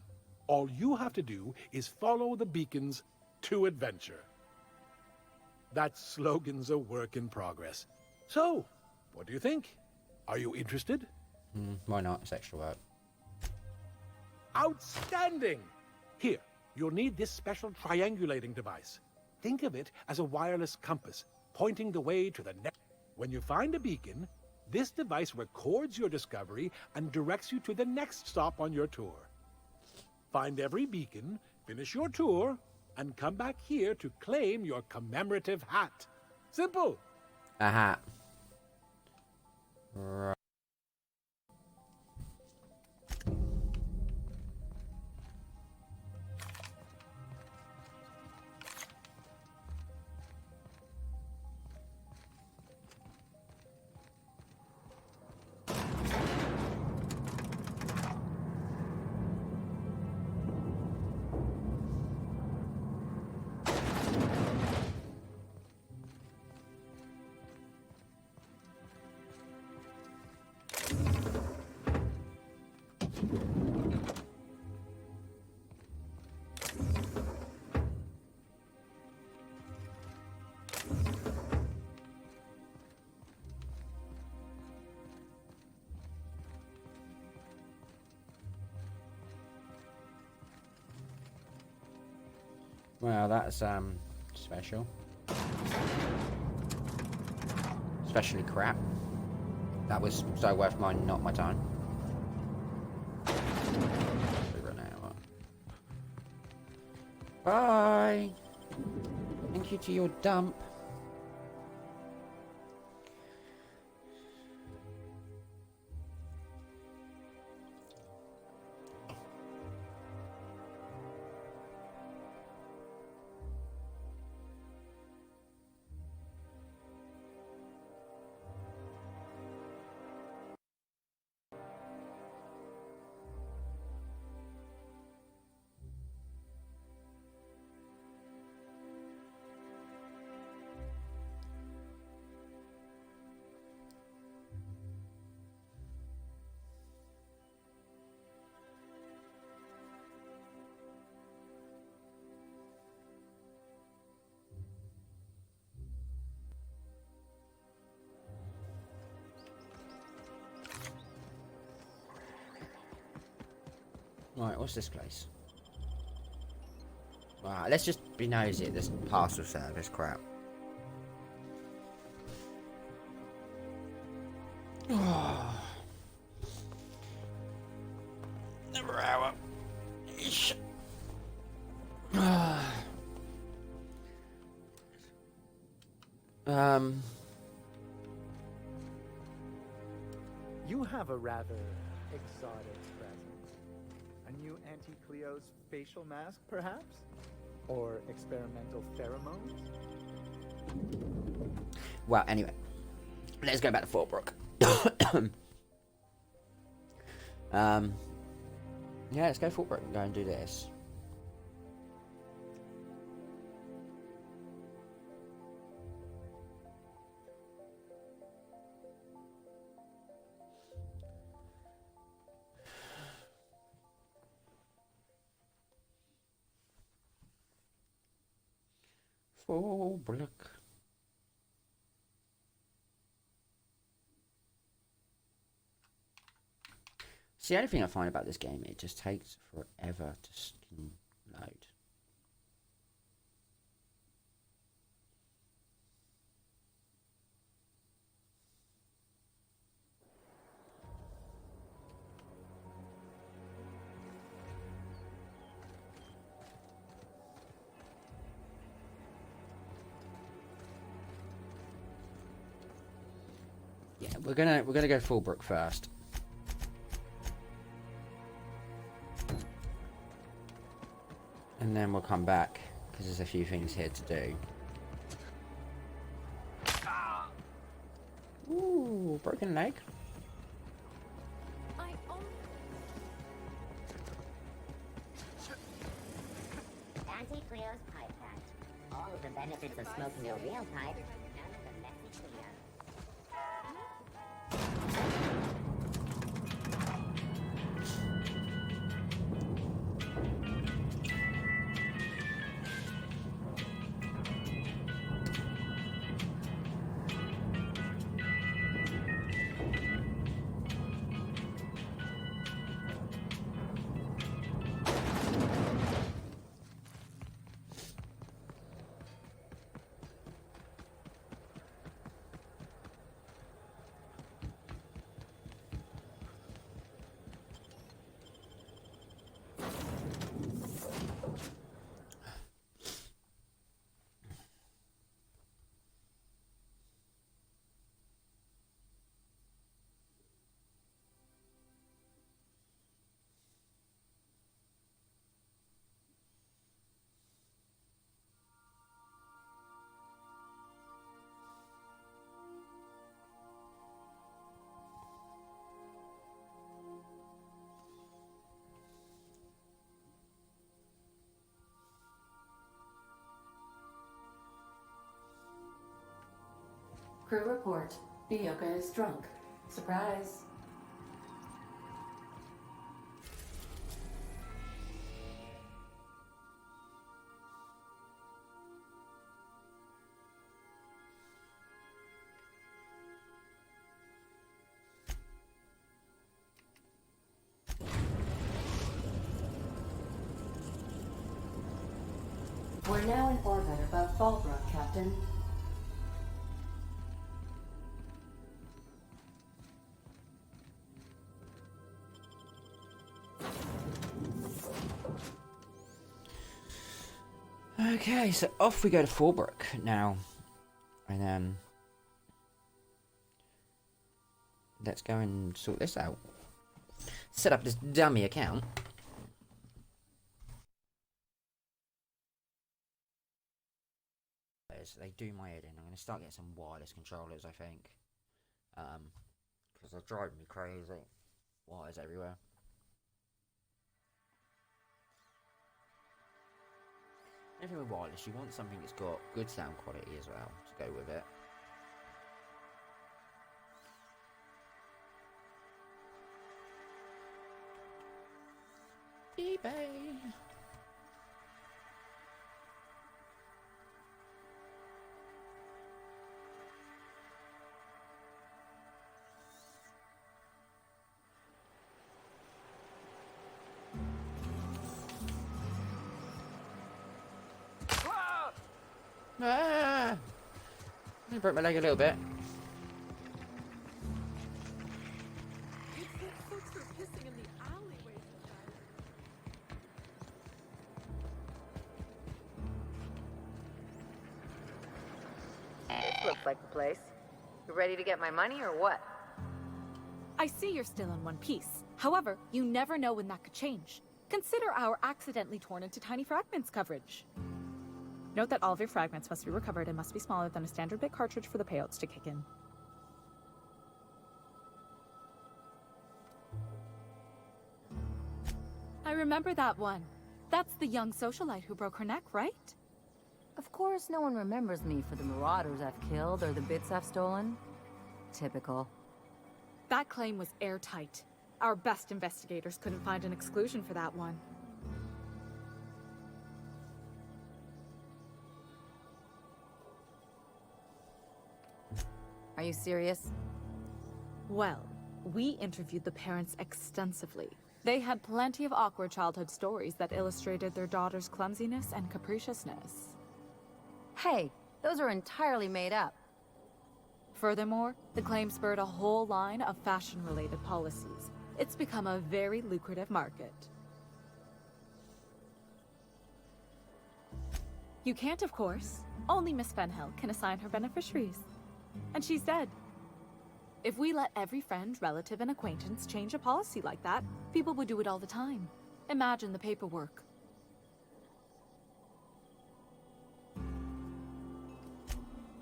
All you have to do is follow the beacons to adventure. That slogan's a work in progress. So, what do you think? Are you interested? Why not? It's extra work. Outstanding! Here, you'll need this special triangulating device. Think of it as a wireless compass, pointing the way to the next. When you find a beacon, this device records your discovery and directs you to the next stop on your tour. Find every beacon, finish your tour, and come back here to claim your commemorative hat. Simple! A hat. Right. Well, that's special. Especially crap. That was so worth not my time. Bye. Thank you to your dump. Right, what's this place? Right, let's just be nosy at this parcel service crap. Never hour. You have a rather exotic presence. A new Auntie Cleo's facial mask, perhaps? Or experimental pheromones? Well, anyway. Let's go back to Fort Brook. Yeah, let's go Fort Brook and go and do this. Fort Brook. See, the only thing I find about this game, it just takes forever to load. Yeah, we're gonna go Fort Brook first. And then we'll come back, because there's a few things here to do. Ooh, broken leg. Auntie Cleo's pipe patch. All of the benefits of smoking a real pipe, none of the messy cleanup. Crew report. Ioka is drunk. Surprise. We're now in orbit above Fallbrook, Captain. Okay, so off we go to Fallbrook now. And let's go and sort this out. Set up this dummy account. They do my head in. I'm going to start getting some wireless controllers, I think. Because they're driving me crazy. Wires everywhere. Anything with wireless, you want something that's got good sound quality as well to go with it. eBay. Ah! I broke my leg a little bit. This looks like the place. You ready to get my money or what? I see you're still in one piece. However, you never know when that could change. Consider our accidentally torn into tiny fragments coverage. Note that all of your fragments must be recovered and must be smaller than a standard bit cartridge for the payouts to kick in. I remember that one. That's the young socialite who broke her neck, right? Of course, no one remembers me for the marauders I've killed or the bits I've stolen. Typical. That claim was airtight. Our best investigators couldn't find an exclusion for that one. Are you serious? Well, we interviewed the parents extensively. They had plenty of awkward childhood stories that illustrated their daughter's clumsiness and capriciousness. Hey, those are entirely made up. Furthermore, the claim spurred a whole line of fashion-related policies. It's become a very lucrative market. You can't, of course. Only Miss Fenhill can assign her beneficiaries. And she's dead. If we let every friend, relative, and acquaintance change a policy like that, people would do it all the time. Imagine the paperwork.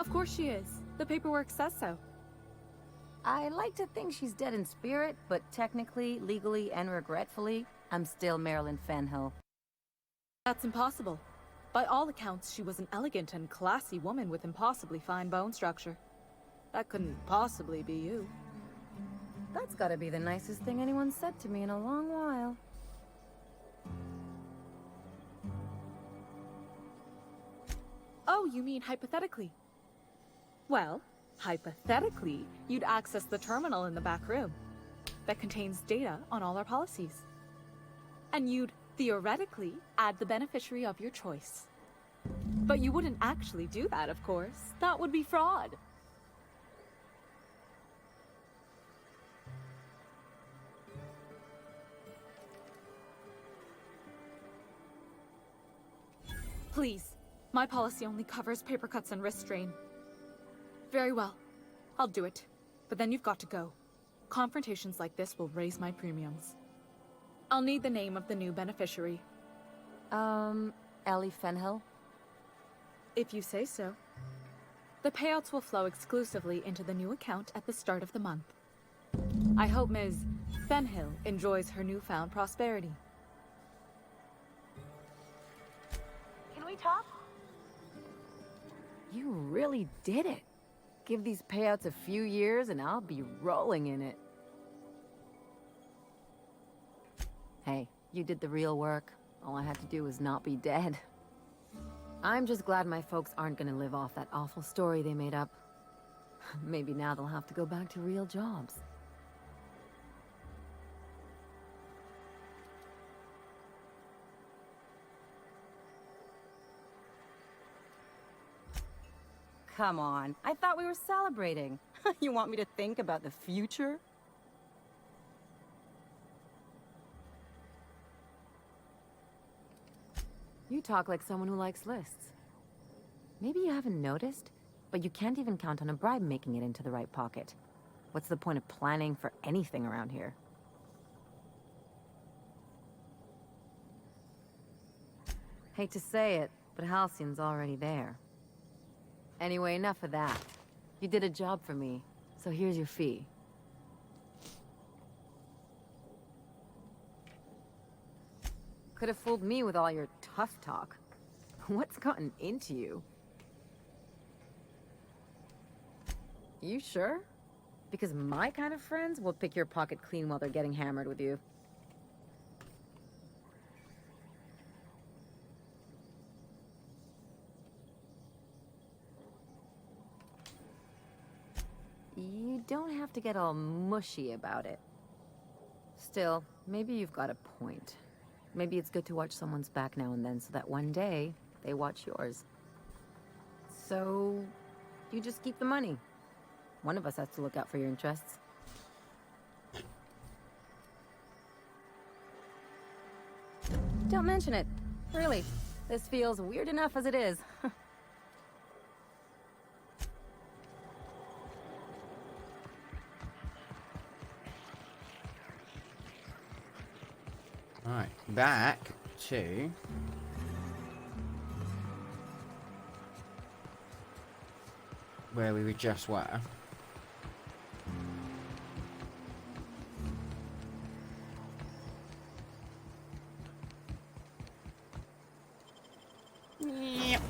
Of course she is. The paperwork says so. I like to think she's dead in spirit, but technically, legally, and regretfully, I'm still Marilyn Fenhill. That's impossible. By all accounts, she was an elegant and classy woman with impossibly fine bone structure. That couldn't possibly be you. That's gotta be the nicest thing anyone's said to me in a long while. Oh, you mean hypothetically? Well, hypothetically, you'd access the terminal in the back room that contains data on all our policies. And you'd theoretically add the beneficiary of your choice. But you wouldn't actually do that, of course. That would be fraud. Please, my policy only covers paper cuts and wrist strain. Very well, I'll do it. But then you've got to go. Confrontations like this will raise my premiums. I'll need the name of the new beneficiary. Ellie Fenhill? If you say so. The payouts will flow exclusively into the new account at the start of the month. I hope Ms. Fenhill enjoys her newfound prosperity. Can we talk? You really did it. Give these payouts a few years and I'll be rolling in it. Hey, you did the real work. All I had to do was not be dead. I'm just glad my folks aren't gonna live off that awful story they made up. Maybe now they'll have to go back to real jobs. Come on, I thought we were celebrating. You want me to think about the future? You talk like someone who likes lists. Maybe you haven't noticed, but you can't even count on a bribe making it into the right pocket. What's the point of planning for anything around here? Hate to say it, but Halcyon's already there. Anyway, enough of that. You did a job for me, so here's your fee. Could have fooled me with all your tough talk. What's gotten into you? You sure? Because my kind of friends will pick your pocket clean while they're getting hammered with you. You don't have to get all mushy about it. Still, maybe you've got a point. Maybe it's good to watch someone's back now and then so that one day, they watch yours. So, you just keep the money. One of us has to look out for your interests. Don't mention it. Really, this feels weird enough as it is. Alright, back to... where we just were. Yep.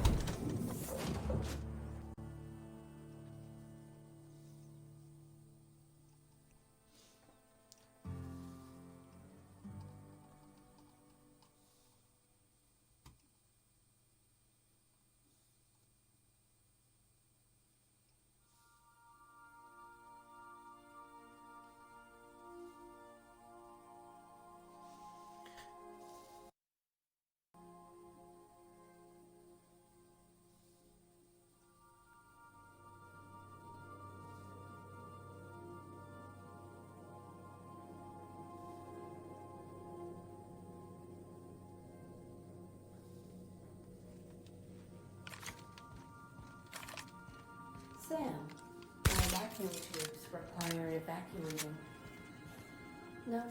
Sam, my vacuum tubes require evacuating. No.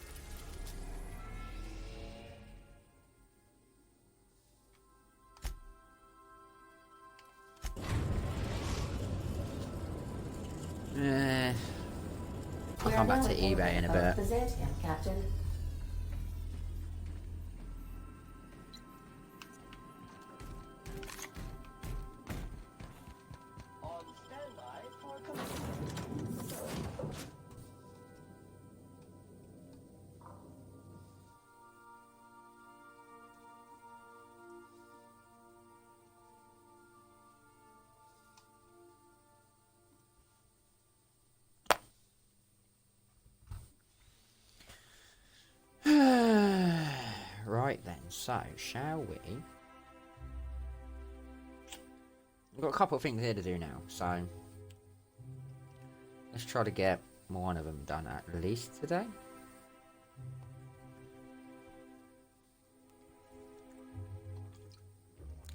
I'll come back to eBay in a bit. Byzantium, Captain. So, shall we? We've got a couple of things here to do now, so let's try to get one of them done at least today.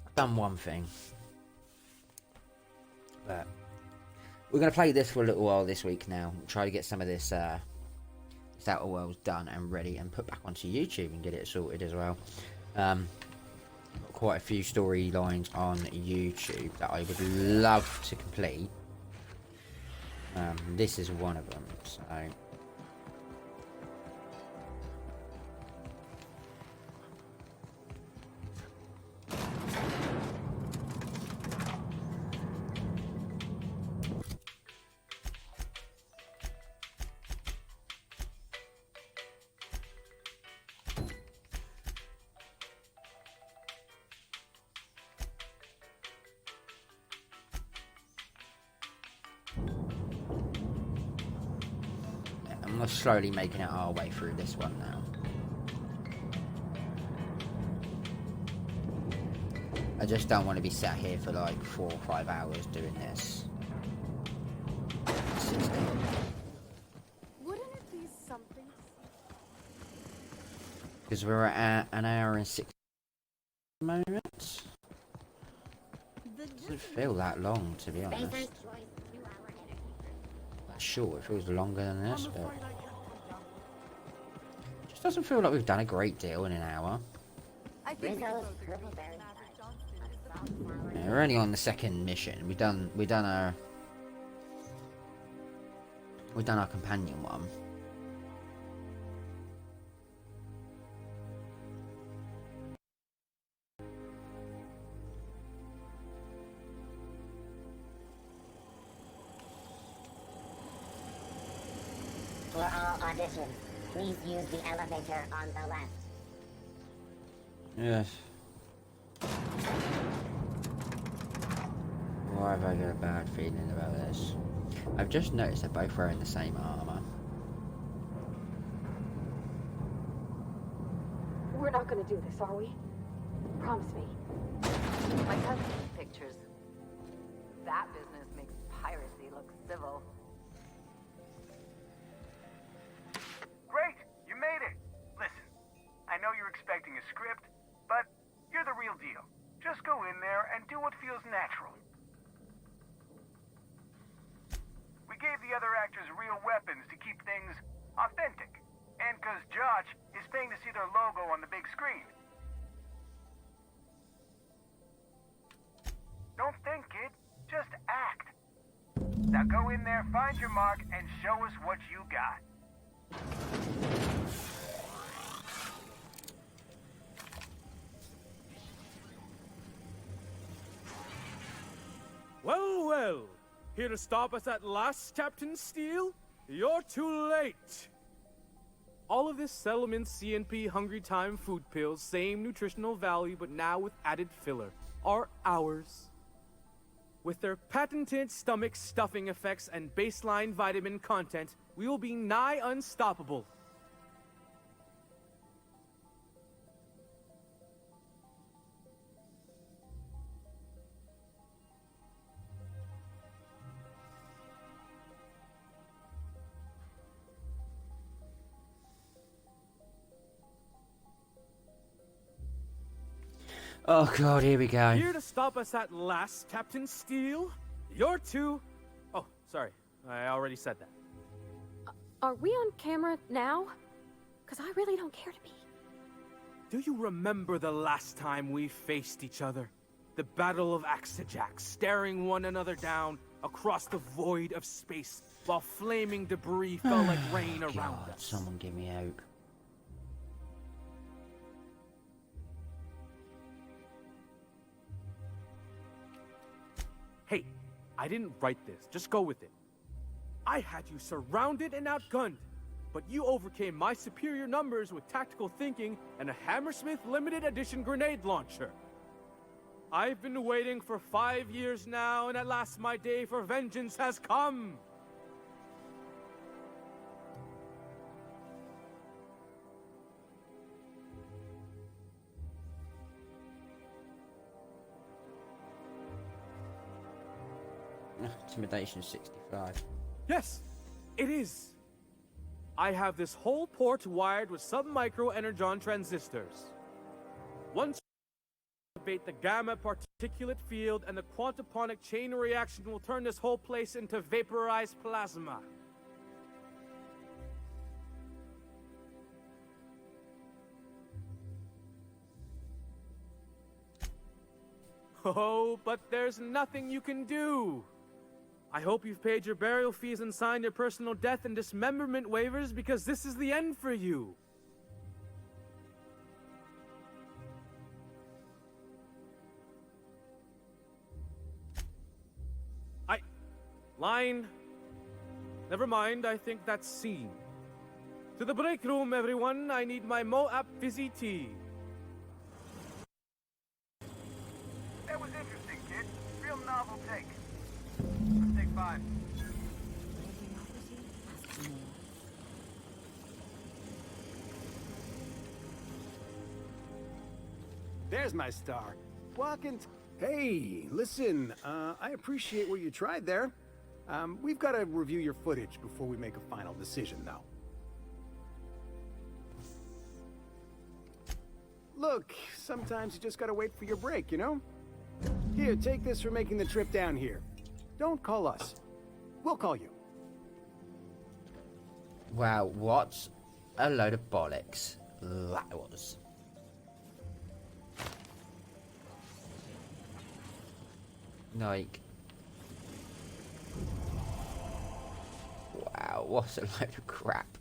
I've done one thing, but we're going to play this for a little while this week now. Try to get some of this Outer Worlds done and ready and put back onto YouTube and get it sorted as well. Quite a few storylines on YouTube that I would love to complete. This is one of them, so we're slowly making it our way through this one now. I just don't want to be sat here for like 4 or 5 hours doing this. Wouldn't it be something? Because we're at an hour and 6 moments. Doesn't feel that long, to be honest. Sure, it feels longer than this, but it just doesn't feel like we've done a great deal in an hour. Yeah, we're only on the second mission. We've done our companion one. For all auditions, please use the elevator on the left. Yes. Why have I got a bad feeling about this? I've just noticed they're both wearing the same armor. We're not gonna do this, are we? Promise me. My cousin's pictures. That business makes piracy look civil. Great! You made it! Listen, I know you're expecting a script, but you're the real deal. Just go in there and do what feels natural. We gave the other actors real weapons to keep things authentic. And because Josh is paying to see their logo on the big screen. Don't think, kid. Just act. Now go in there, find your mark, and show us what you got. Well, well. Here to stop us at last, Captain Steele? You're too late. All of this settlement CNP Hungry Time food pills, same nutritional value, but now with added filler, are ours. With their patented stomach stuffing effects and baseline vitamin content, we will be nigh unstoppable. Oh god, here we go. Here to stop us at last, Captain Steele? You're too... Oh, sorry. I already said that. Are we on camera now? Because I really don't care to be. Do you remember the last time we faced each other? The Battle of Axejack, staring one another down across the void of space while flaming debris fell like rain around us. Someone give me hope. Hey, I didn't write this. Just go with it. I had you surrounded and outgunned, but you overcame my superior numbers with tactical thinking and a Hammersmith limited edition grenade launcher. I've been waiting for 5 years now, and at last my day for vengeance has come. Intimidation 65. Yes, it is. I have this whole port wired with sub-micro energon transistors. Once you activate the gamma particulate field and the quantaponic chain reaction will turn this whole place into vaporized plasma. Oh, but there's nothing you can do. I hope you've paid your burial fees and signed your personal death and dismemberment waivers because this is the end for you. Line. Never mind, I think that's scene. To the break room, everyone. I need my Moab fizzy tea. That was interesting, kid. Real novel take. Let's take 5. There's my star. Walking. Hey, listen, I appreciate what you tried there. We've got to review your footage before we make a final decision, though. Look, sometimes you just gotta wait for your break, you know? Here, take this for making the trip down here. Don't call us. We'll call you. Wow, what a load of bollocks that was. Like, wow, what a load of crap.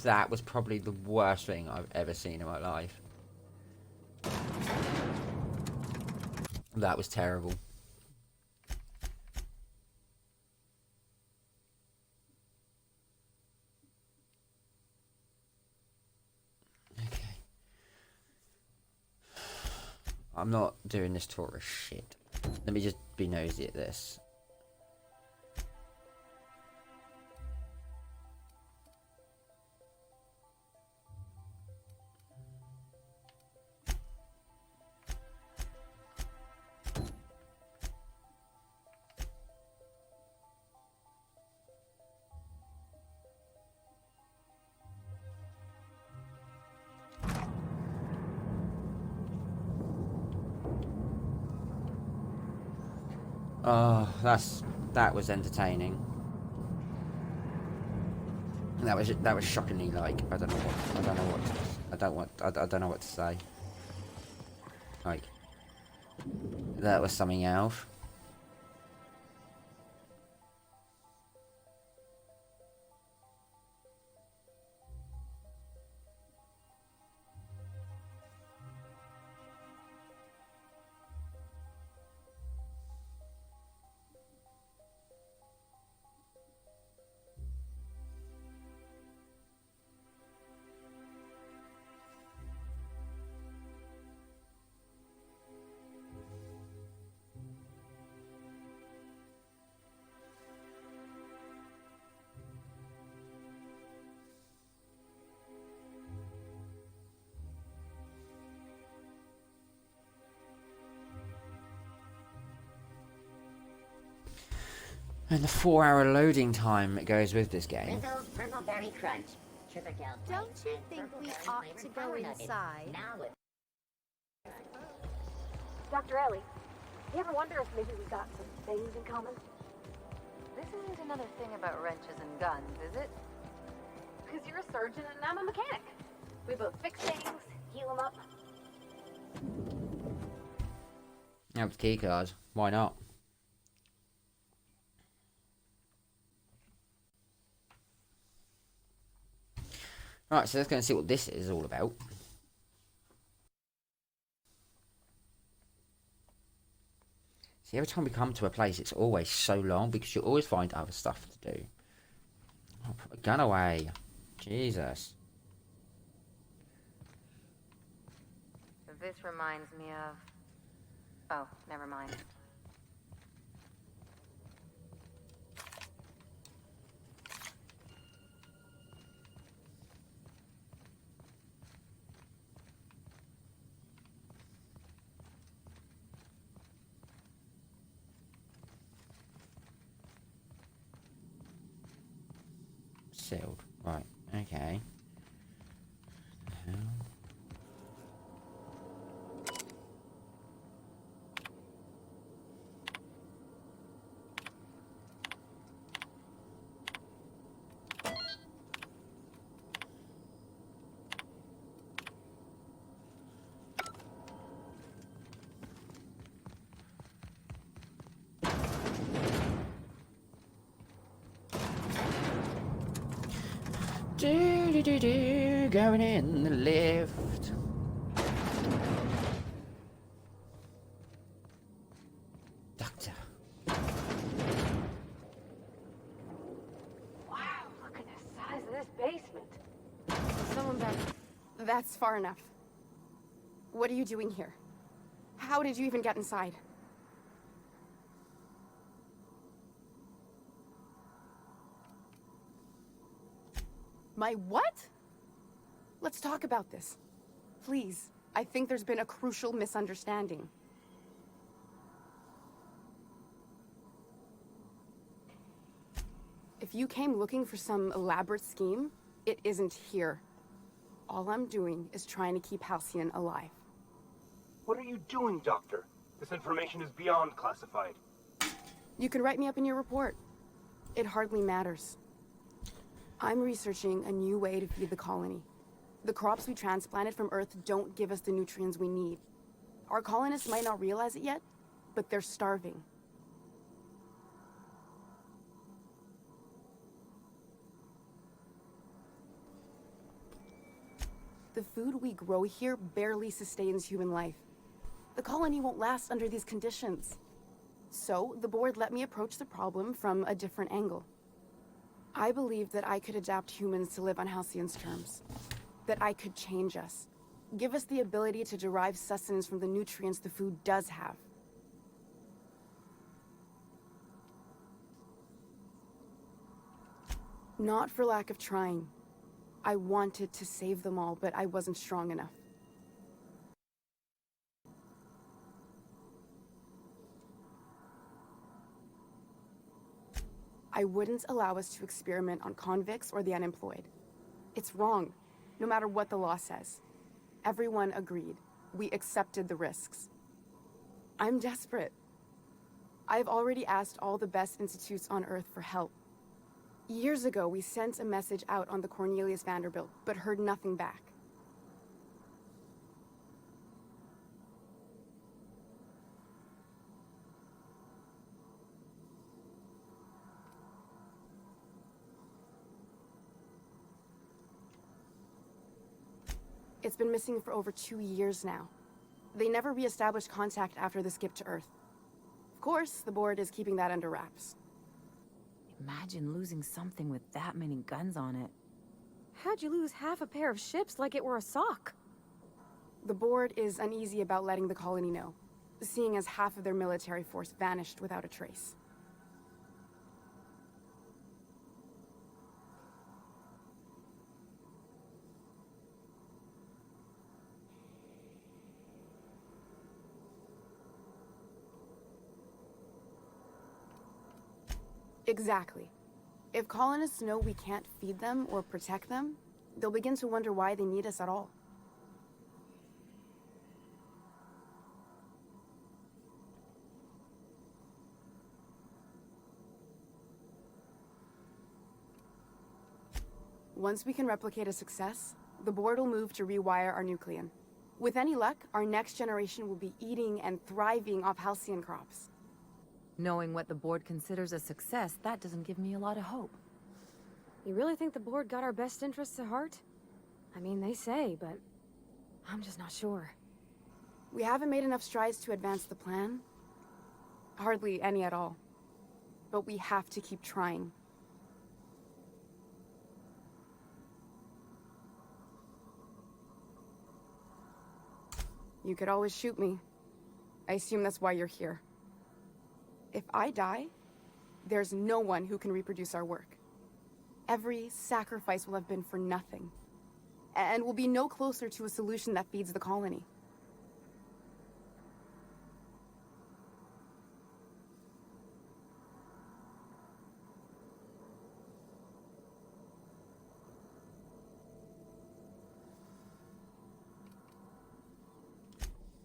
That was probably the worst thing I've ever seen in my life. That was terrible. Okay. I'm not doing this tourist shit. Let me just be nosy at this. Oh, that was entertaining. That was shockingly like I don't know what to say. Like that was something else. And the 4-hour loading time it goes with this game. Rizzle's Purple Berry Crunch. Sugar gel. Don't you think we ought to go inside? Dr. Ellie, you ever wonder if maybe we got some things in common? This isn't another thing about wrenches and guns, is it? Because you're a surgeon and I'm a mechanic. We both fix things, heal them up. Yeah, with key cards. Why not? Right, so let's go and see what this is all about. See, every time we come to a place, it's always so long because you always find other stuff to do. Oh, put the gun away. Jesus. This reminds me of... Oh, never mind. sealed. Right, okay. The hell? Do, going in the lift. Doctor. Wow, look at the size of this basement. Someone back. That's far enough. What are you doing here? How did you even get inside? My what? Let's talk about this. Please. I think there's been a crucial misunderstanding. If you came looking for some elaborate scheme, it isn't here. All I'm doing is trying to keep Halcyon alive. What are you doing, Doctor? This information is beyond classified. You can write me up in your report. It hardly matters. I'm researching a new way to feed the colony. The crops we transplanted from Earth don't give us the nutrients we need. Our colonists might not realize it yet, but they're starving. The food we grow here barely sustains human life. The colony won't last under these conditions. So, the board let me approach the problem from a different angle. I believed that I could adapt humans to live on Halcyon's terms. That I could change us. Give us the ability to derive sustenance from the nutrients the food does have. Not for lack of trying. I wanted to save them all, but I wasn't strong enough. I wouldn't allow us to experiment on convicts or the unemployed. It's wrong, no matter what the law says. Everyone agreed. We accepted the risks. I'm desperate. I've already asked all the best institutes on Earth for help. Years ago, we sent a message out on the Cornelius Vanderbilt, but heard nothing back. It's been missing for over 2 years now. They never re-established contact after the skip to Earth. Of course, the board is keeping that under wraps. Imagine losing something with that many guns on it. How'd you lose half a pair of ships like it were a sock? The board is uneasy about letting the colony know, seeing as half of their military force vanished without a trace. Exactly. If colonists know we can't feed them or protect them, they'll begin to wonder why they need us at all. Once we can replicate a success, the board will move to rewire our nucleon. With any luck, our next generation will be eating and thriving off halcyon crops. Knowing what the board considers a success, that doesn't give me a lot of hope. You really think the board got our best interests at heart? I mean, they say, but I'm just not sure. We haven't made enough strides to advance the plan. Hardly any at all. But we have to keep trying. You could always shoot me. I assume that's why you're here. If I die, there's no one who can reproduce our work. Every sacrifice will have been for nothing. And we'll be no closer to a solution that feeds the colony.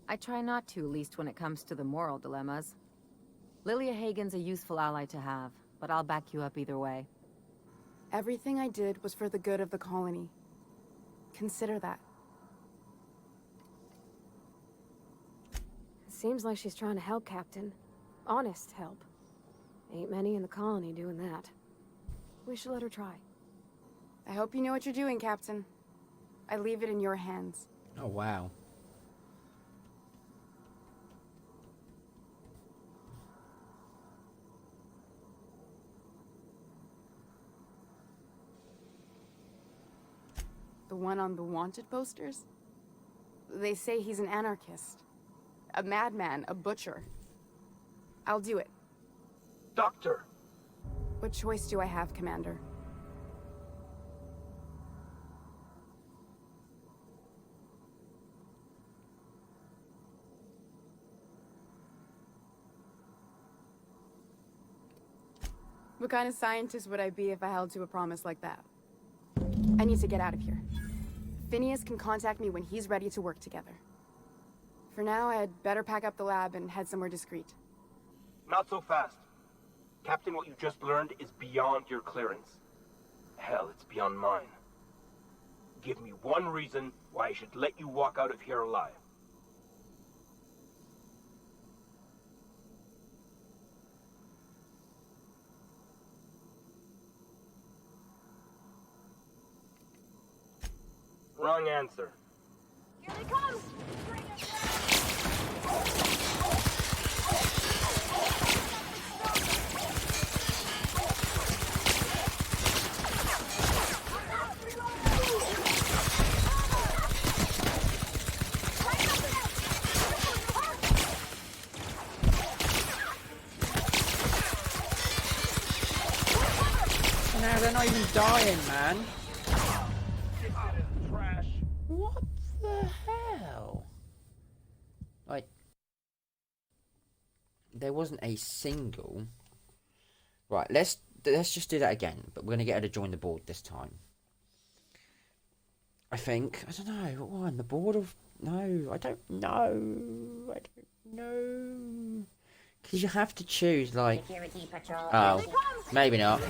I try not to, least when it comes to the moral dilemmas. Lilia Hagen's a useful ally to have, but I'll back you up either way. Everything I did was for the good of the colony. Consider that. Seems like she's trying to help, Captain. Honest help. Ain't many in the colony doing that. We should let her try. I hope you know what you're doing, Captain. I leave it in your hands. Oh, wow. The one on the wanted posters? They say he's an anarchist. A madman, a butcher. I'll do it. Doctor! What choice do I have, Commander? What kind of scientist would I be if I held to a promise like that? I need to get out of here. Phineas can contact me when he's ready to work together. For now, I'd better pack up the lab and head somewhere discreet. Not so fast. Captain, what you just learned is beyond your clearance. Hell, it's beyond mine. Give me one reason why I should let you walk out of here alive. Wrong answer. Here he comes! Bring it No, they're not even dying, man. What the hell? Like, there wasn't a single. Right, let's just do that again, but we're gonna get her to join the board this time. I think. I don't know. What one? The board of? No, I don't know. I don't know. Because you have to choose, like. Security patrol. Oh, maybe not.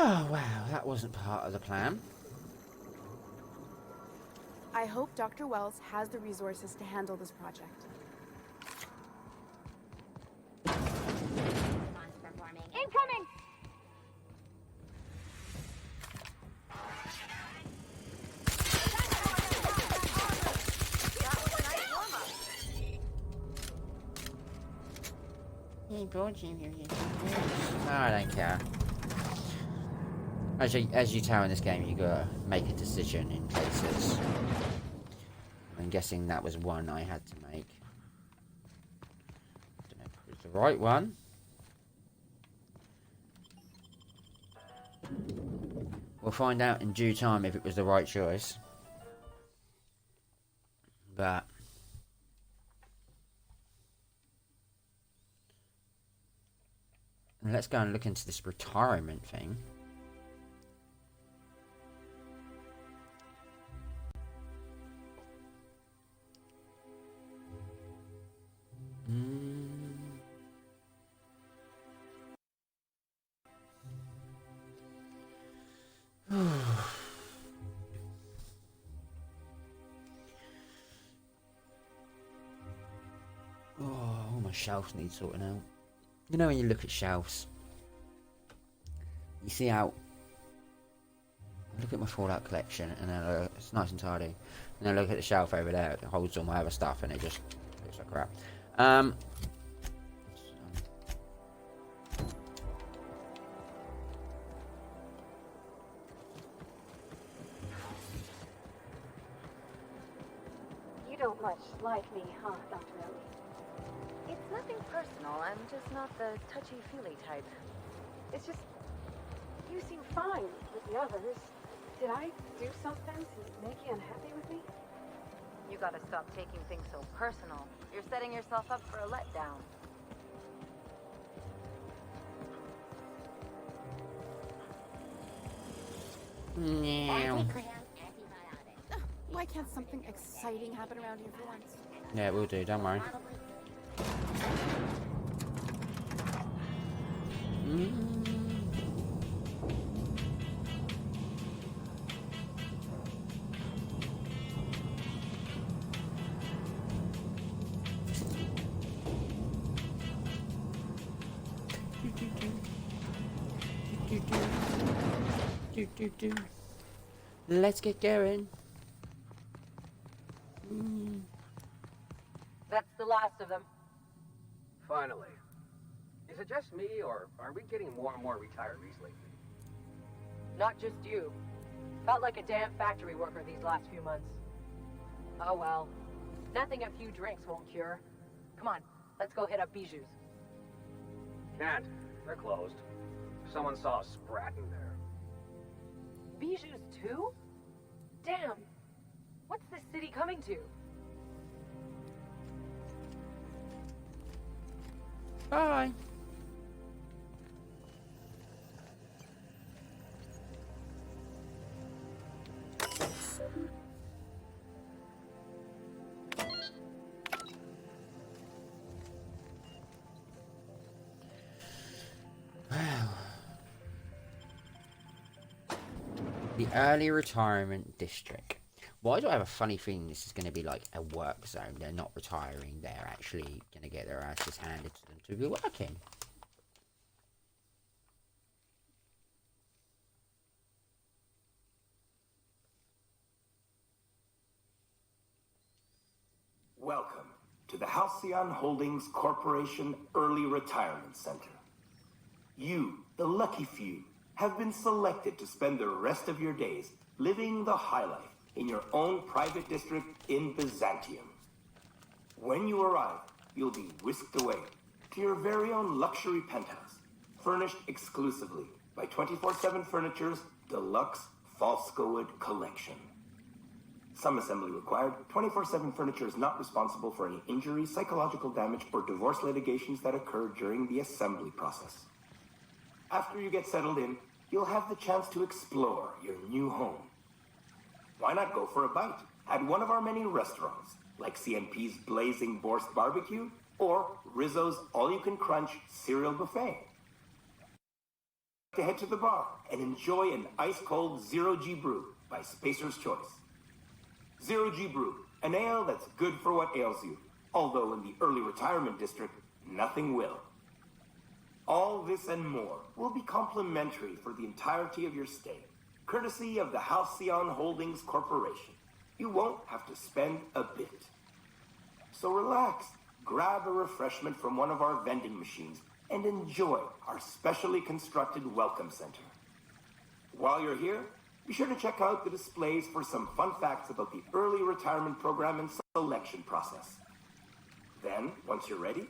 Oh, wow, that wasn't part of the plan. I hope Dr. Wells has the resources to handle this project. Incoming! I don't care. As you tell in this game, you gotta make a decision in cases. I'm guessing that was one I had to make. Don't know if it was the right one. We'll find out in due time if it was the right choice. But let's go and look into this retirement thing. All my shelves need sorting out. You know when you look at shelves, you see how... Look at my Fallout collection, and then it's nice and tidy. And then look at the shelf over there, it holds all my other stuff, and it just looks like crap. You don't much like me, huh, Dr. Ellie? It's nothing personal. I'm just not the touchy-feely type. It's just, you seem fine with the others. Did I do something to make you unhappy with me? You gotta stop taking things so personal. You're setting yourself up for a letdown. No. Why can't something exciting happen around here for once? Yeah, we'll do, don't worry. Let's get going. That's the last of them. Finally. Is it just me, or are we getting more and more retirees lately? Not just you. Felt like a damn factory worker these last few months. Oh well. Nothing a few drinks won't cure. Come on, let's go hit up Bijou's. Can't. They're closed. Someone saw a sprat in there. Bijou's too? Damn. What's this city coming to? Bye. The early retirement district. Why do I have a funny feeling this is going to be like a work zone? They're not retiring, they're actually going to get their asses handed to them to be working. Welcome to the Halcyon Holdings Corporation Early Retirement Center. You, the lucky few, have been selected to spend the rest of your days living the high life in your own private district in Byzantium. When you arrive, you'll be whisked away to your very own luxury penthouse, furnished exclusively by 24/7 Furniture's deluxe Falscowood collection. Some assembly required. 24/7 Furniture is not responsible for any injury, psychological damage, or divorce litigations that occur during the assembly process. After you get settled in, you'll have the chance to explore your new home. Why not go for a bite at one of our many restaurants, like CNP's Blazing Borscht Barbecue or Rizzo's All-You-Can-Crunch Cereal Buffet? To head to the bar and enjoy an ice-cold Zero-G Brew by Spacer's Choice. Zero-G Brew, an ale that's good for what ails you, although in the early retirement district, nothing will. All this and more will be complimentary for the entirety of your stay, courtesy of the Halcyon Holdings Corporation. You won't have to spend a bit. So relax, grab a refreshment from one of our vending machines, and enjoy our specially constructed welcome center. While you're here, be sure to check out the displays for some fun facts about the early retirement program and selection process. Then, once you're ready,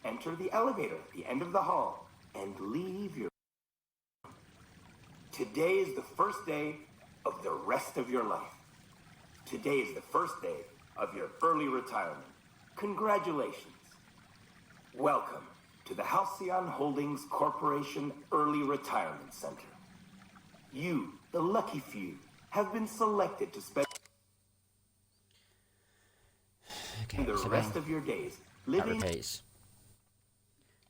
enter the elevator at the end of the hall and leave your room. Today is the first day of the rest of your life. Today is the first day of your early retirement. Congratulations. Welcome to the Halcyon Holdings Corporation Early Retirement Center. You, the lucky few, have been selected to spend the rest of your days living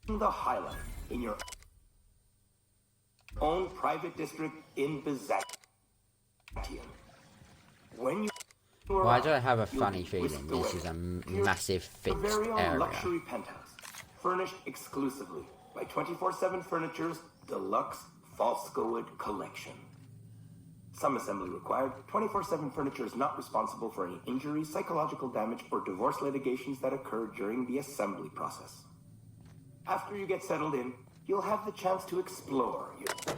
the highlight in your own private district in Byzantium. When you Why do I have a funny feeling this is a massive fixed very own area? luxury penthouse, furnished exclusively by 24/7 Furniture's deluxe Falscowood collection. Some assembly required. 24/7 Furniture is not responsible for any injuries, psychological damage, or divorce litigations that occur during the assembly process. After you get settled in, you'll have the chance to explore your...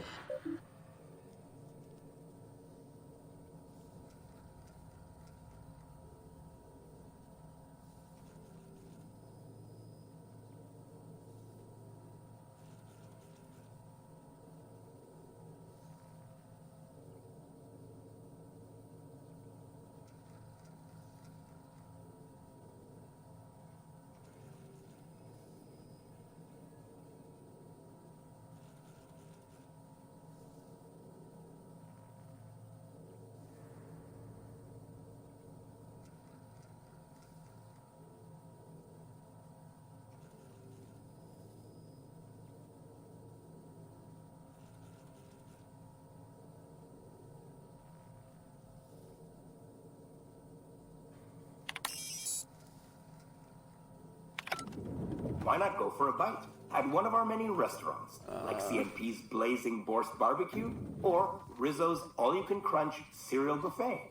Why not go for a bite at one of our many restaurants, like CNP's Blazing Borscht Barbecue or Rizzo's All-You-Can-Crunch Cereal Buffet?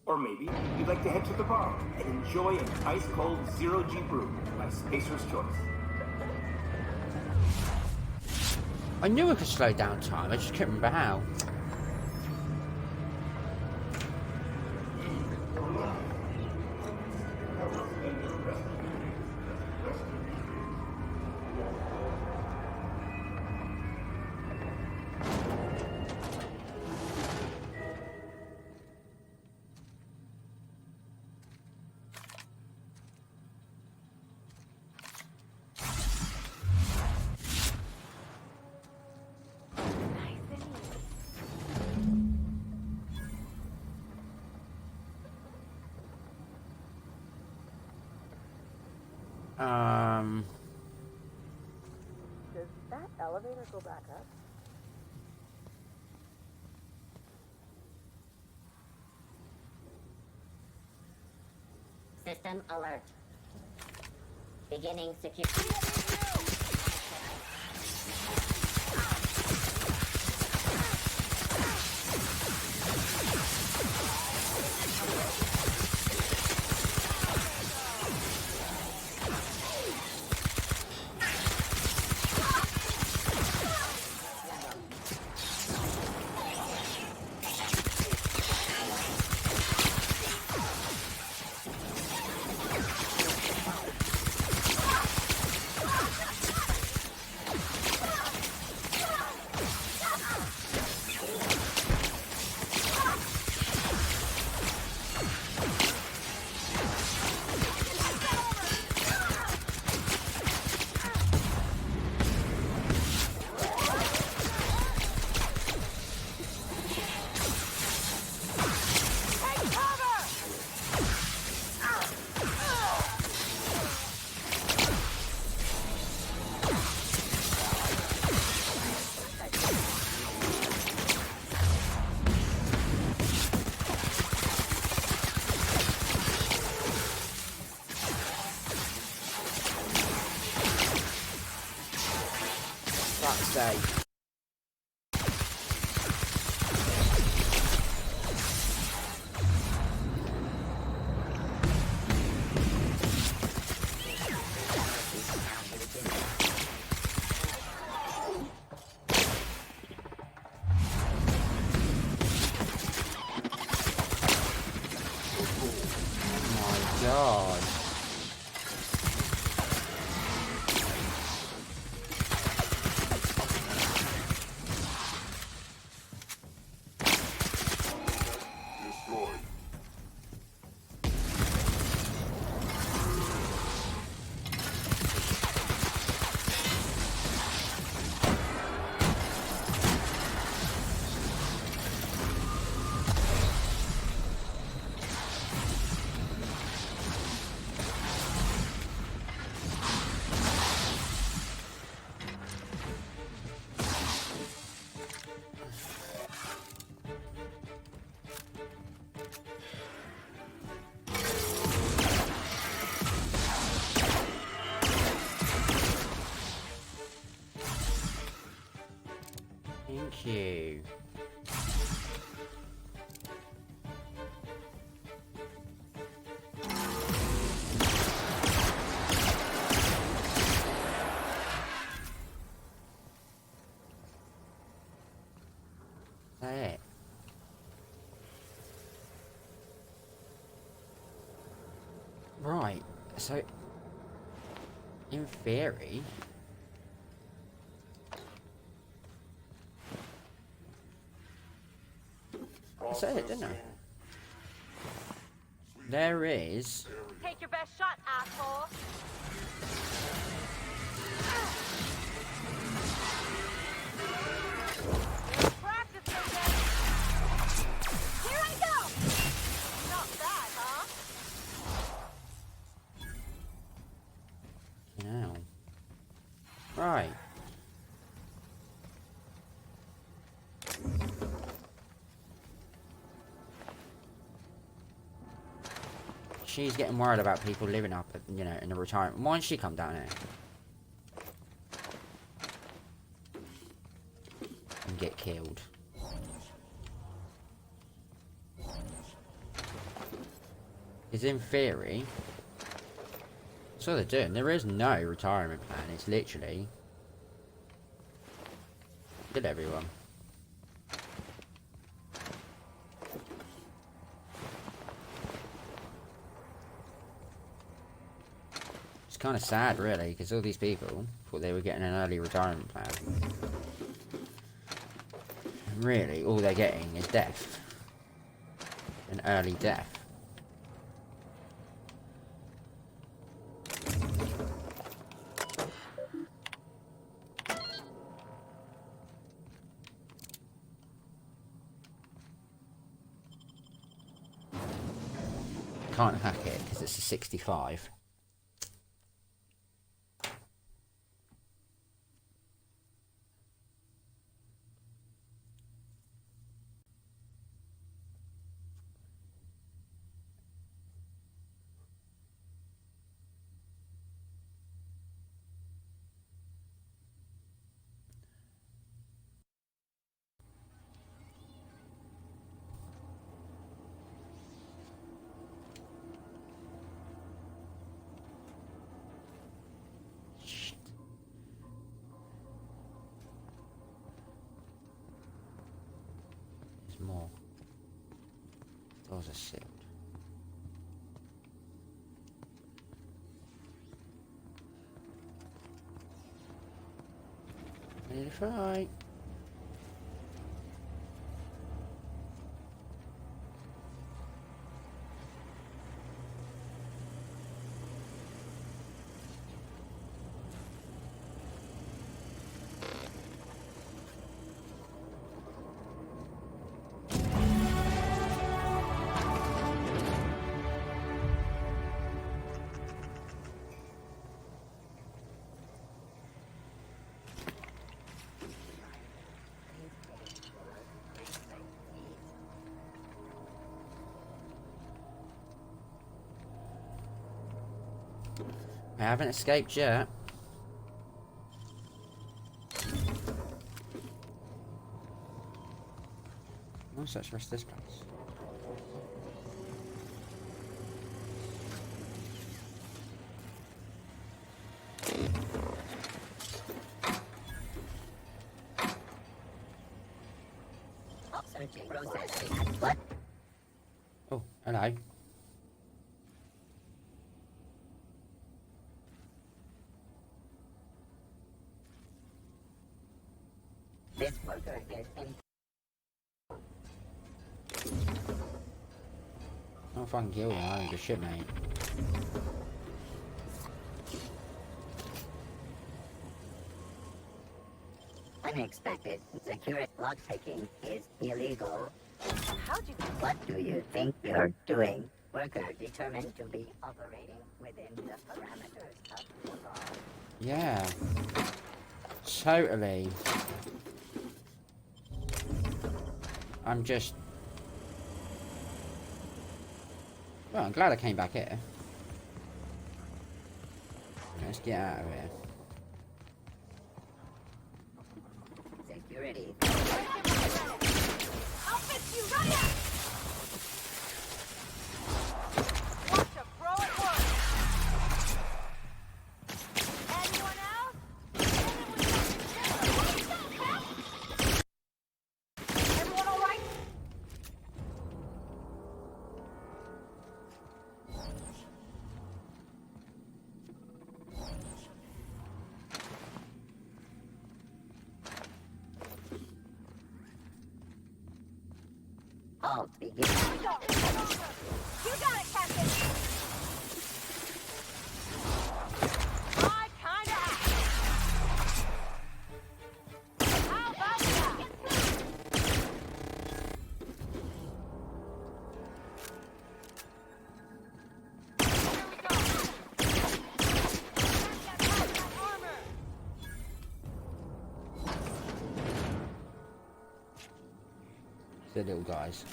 Or maybe you'd like to head to the bar and enjoy an ice-cold Zero-G Brew by Spacer's Choice. I knew I could slow down time, I just couldn't remember how. Does that elevator go back up? System alert. Beginning security. fuck's sake. God. Thank you. That. Right, so in theory, I said it, didn't I? There is. Take your best shot, asshole. Practice again. Here I go. Not bad, huh? Now. Right. She's getting worried about people living up, you know, in the retirement. Why don't she come down here? And get killed. Because in theory, that's what they're doing. There is no retirement plan. It's literally kill everyone. It's kind of sad, really, because all these people thought they were getting an early retirement plan. And really, all they're getting is death. An early death. Can't hack it because it's a 65. More. Those are sealed. Ready to fight. I haven't escaped yet. want to search the rest of this place. Searching processing. What? Oh, hello. This worker is in. I'll fucking kill you. I don't give a shit, mate. Unexpected. Security lockpicking is illegal. What do you think you're doing? Worker determined to be operating within the parameters of the law. Yeah. Totally. I'm just... Well, I'm glad I came back here. Let's get out of here. Security. I'll fix you right up! Watch a pro at work! Anyone else? Everyone all right? Halt. Begin. You got it, Captain! I kinda have. How about that? The little guys.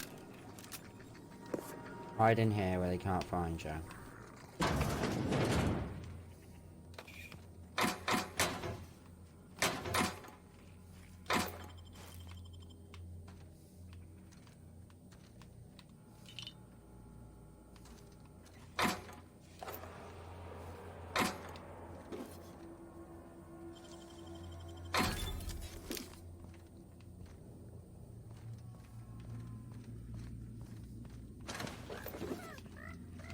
Hide in here where they can't find you.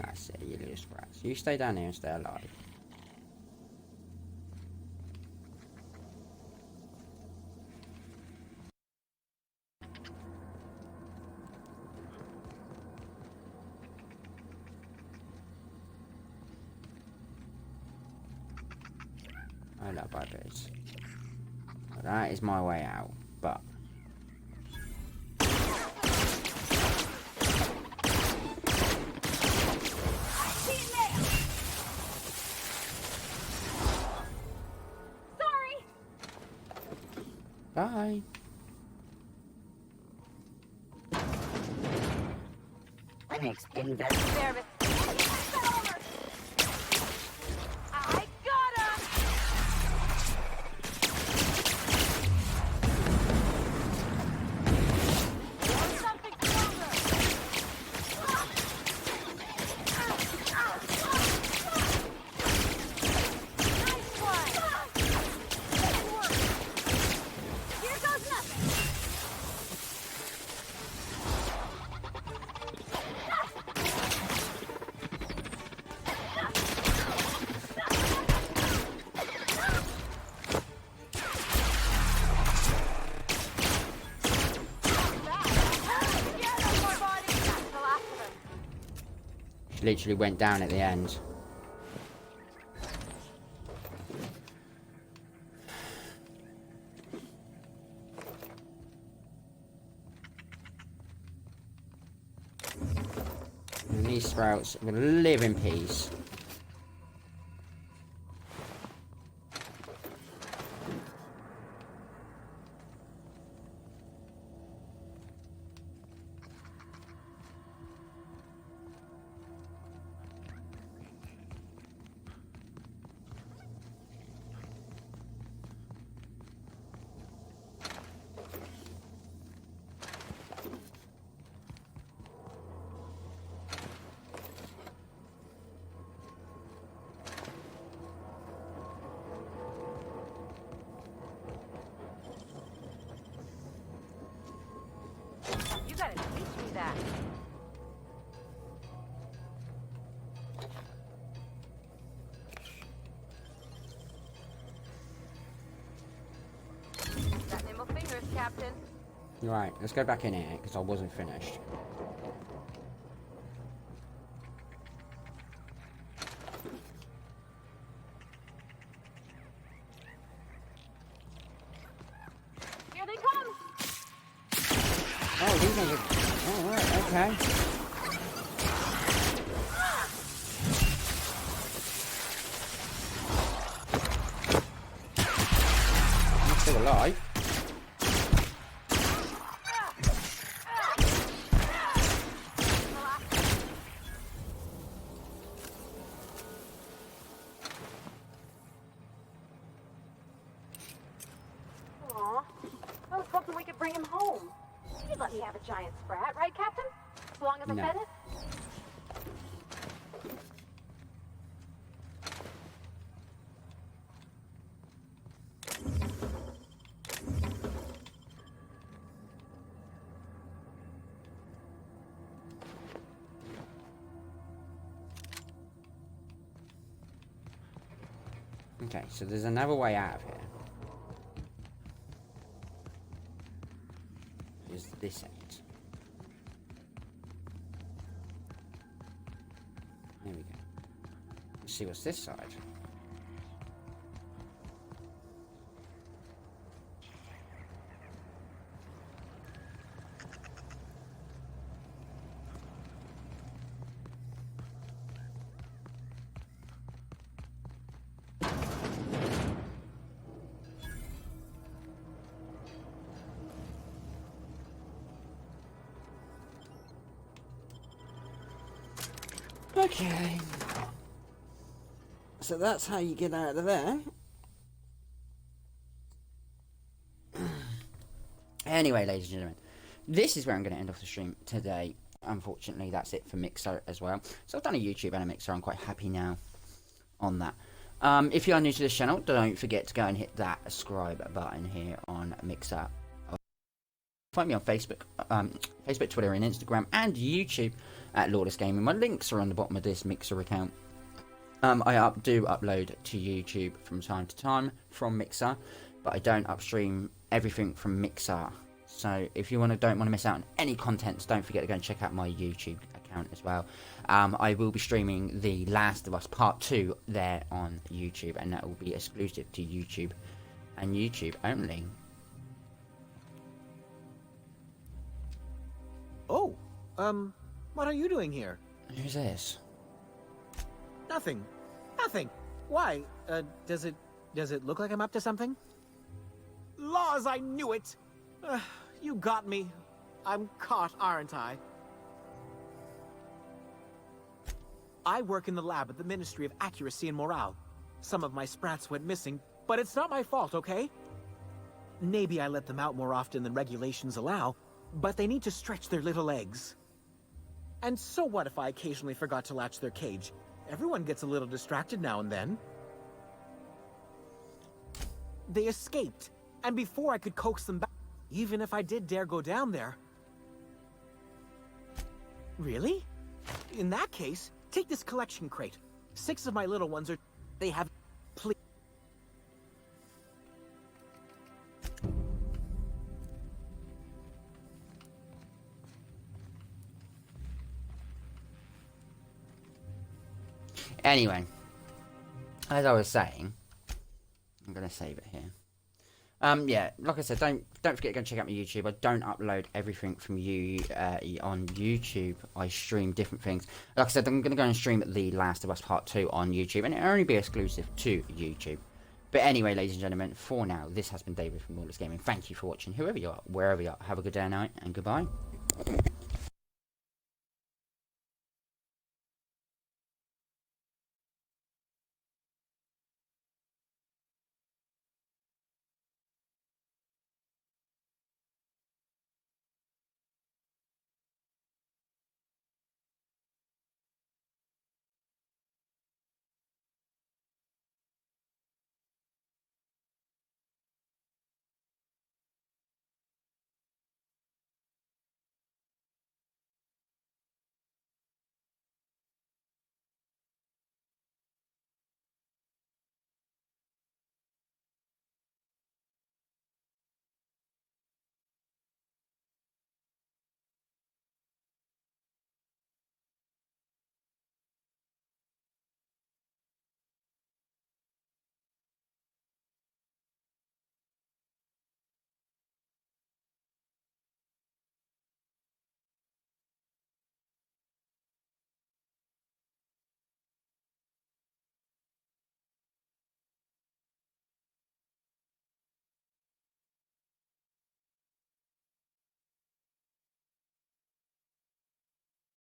That's it, you lose rats. You stay down here and stay alive. I love buggers. That is my way out, but... Bye. Unexpected. Service. I got him! Something stronger! Nice one! Good work! Here goes nothing! She literally went down at the end. And these sprouts will live in peace. that. Got nimble fingers, Captain. Right, let's go back in here, because I wasn't finished. Here they come! Oh, these ones are... Oh, right, okay. I'm still alive. Aw, I was hoping we could bring him home. You'd let me have a giant sprat, right, Captain? As long as I No. fed it? Okay, so there's another way out of here. Is this end. There we go. Let's see what's this side. Okay. So that's how you get out of there. Anyway, ladies and gentlemen, this is where I'm going to end off the stream today. Unfortunately, that's it for Mixer as well. So I've done a YouTube and a Mixer. I'm quite happy now on that. If you are new to this channel, don't forget to go and hit that subscribe button here on Mixer. Find me on Facebook, Twitter, and Instagram, and YouTube at Lawless Gaming. My links are on the bottom of this Mixer account. I do upload to YouTube from time to time from Mixer, but I don't upstream everything from Mixer. So if you don't want to miss out on any content, don't forget to go and check out my YouTube account as well. I will be streaming The Last of Us Part 2 there on YouTube, and that will be exclusive to YouTube and YouTube only. Oh, what are you doing here? Who's this? Nothing. Nothing. Why? Does it look like I'm up to something? Laws, I knew it! You got me. I'm caught, aren't I? I work in the lab at the Ministry of Accuracy and Morale. Some of my sprats went missing, but it's not my fault, okay? Maybe I let them out more often than regulations allow, but they need to stretch their little legs. And so what if I occasionally forgot to latch their cage? Everyone gets a little distracted now and then. They escaped, and before I could coax them back, even if I did dare go down there. Really? In that case, take this collection crate. 6 of my little ones are... They have... Please. Anyway, as I was saying, I'm going to save it here. Yeah, like I said, don't forget to go and check out my YouTube. I don't upload everything from on YouTube. I stream different things. Like I said, I'm going to go and stream The Last of Us Part 2 on YouTube, and it'll only be exclusive to YouTube. But anyway, ladies and gentlemen, for now, this has been David from Lawless Gaming. Thank you for watching, whoever you are, wherever you are. Have a good day, night, and goodbye.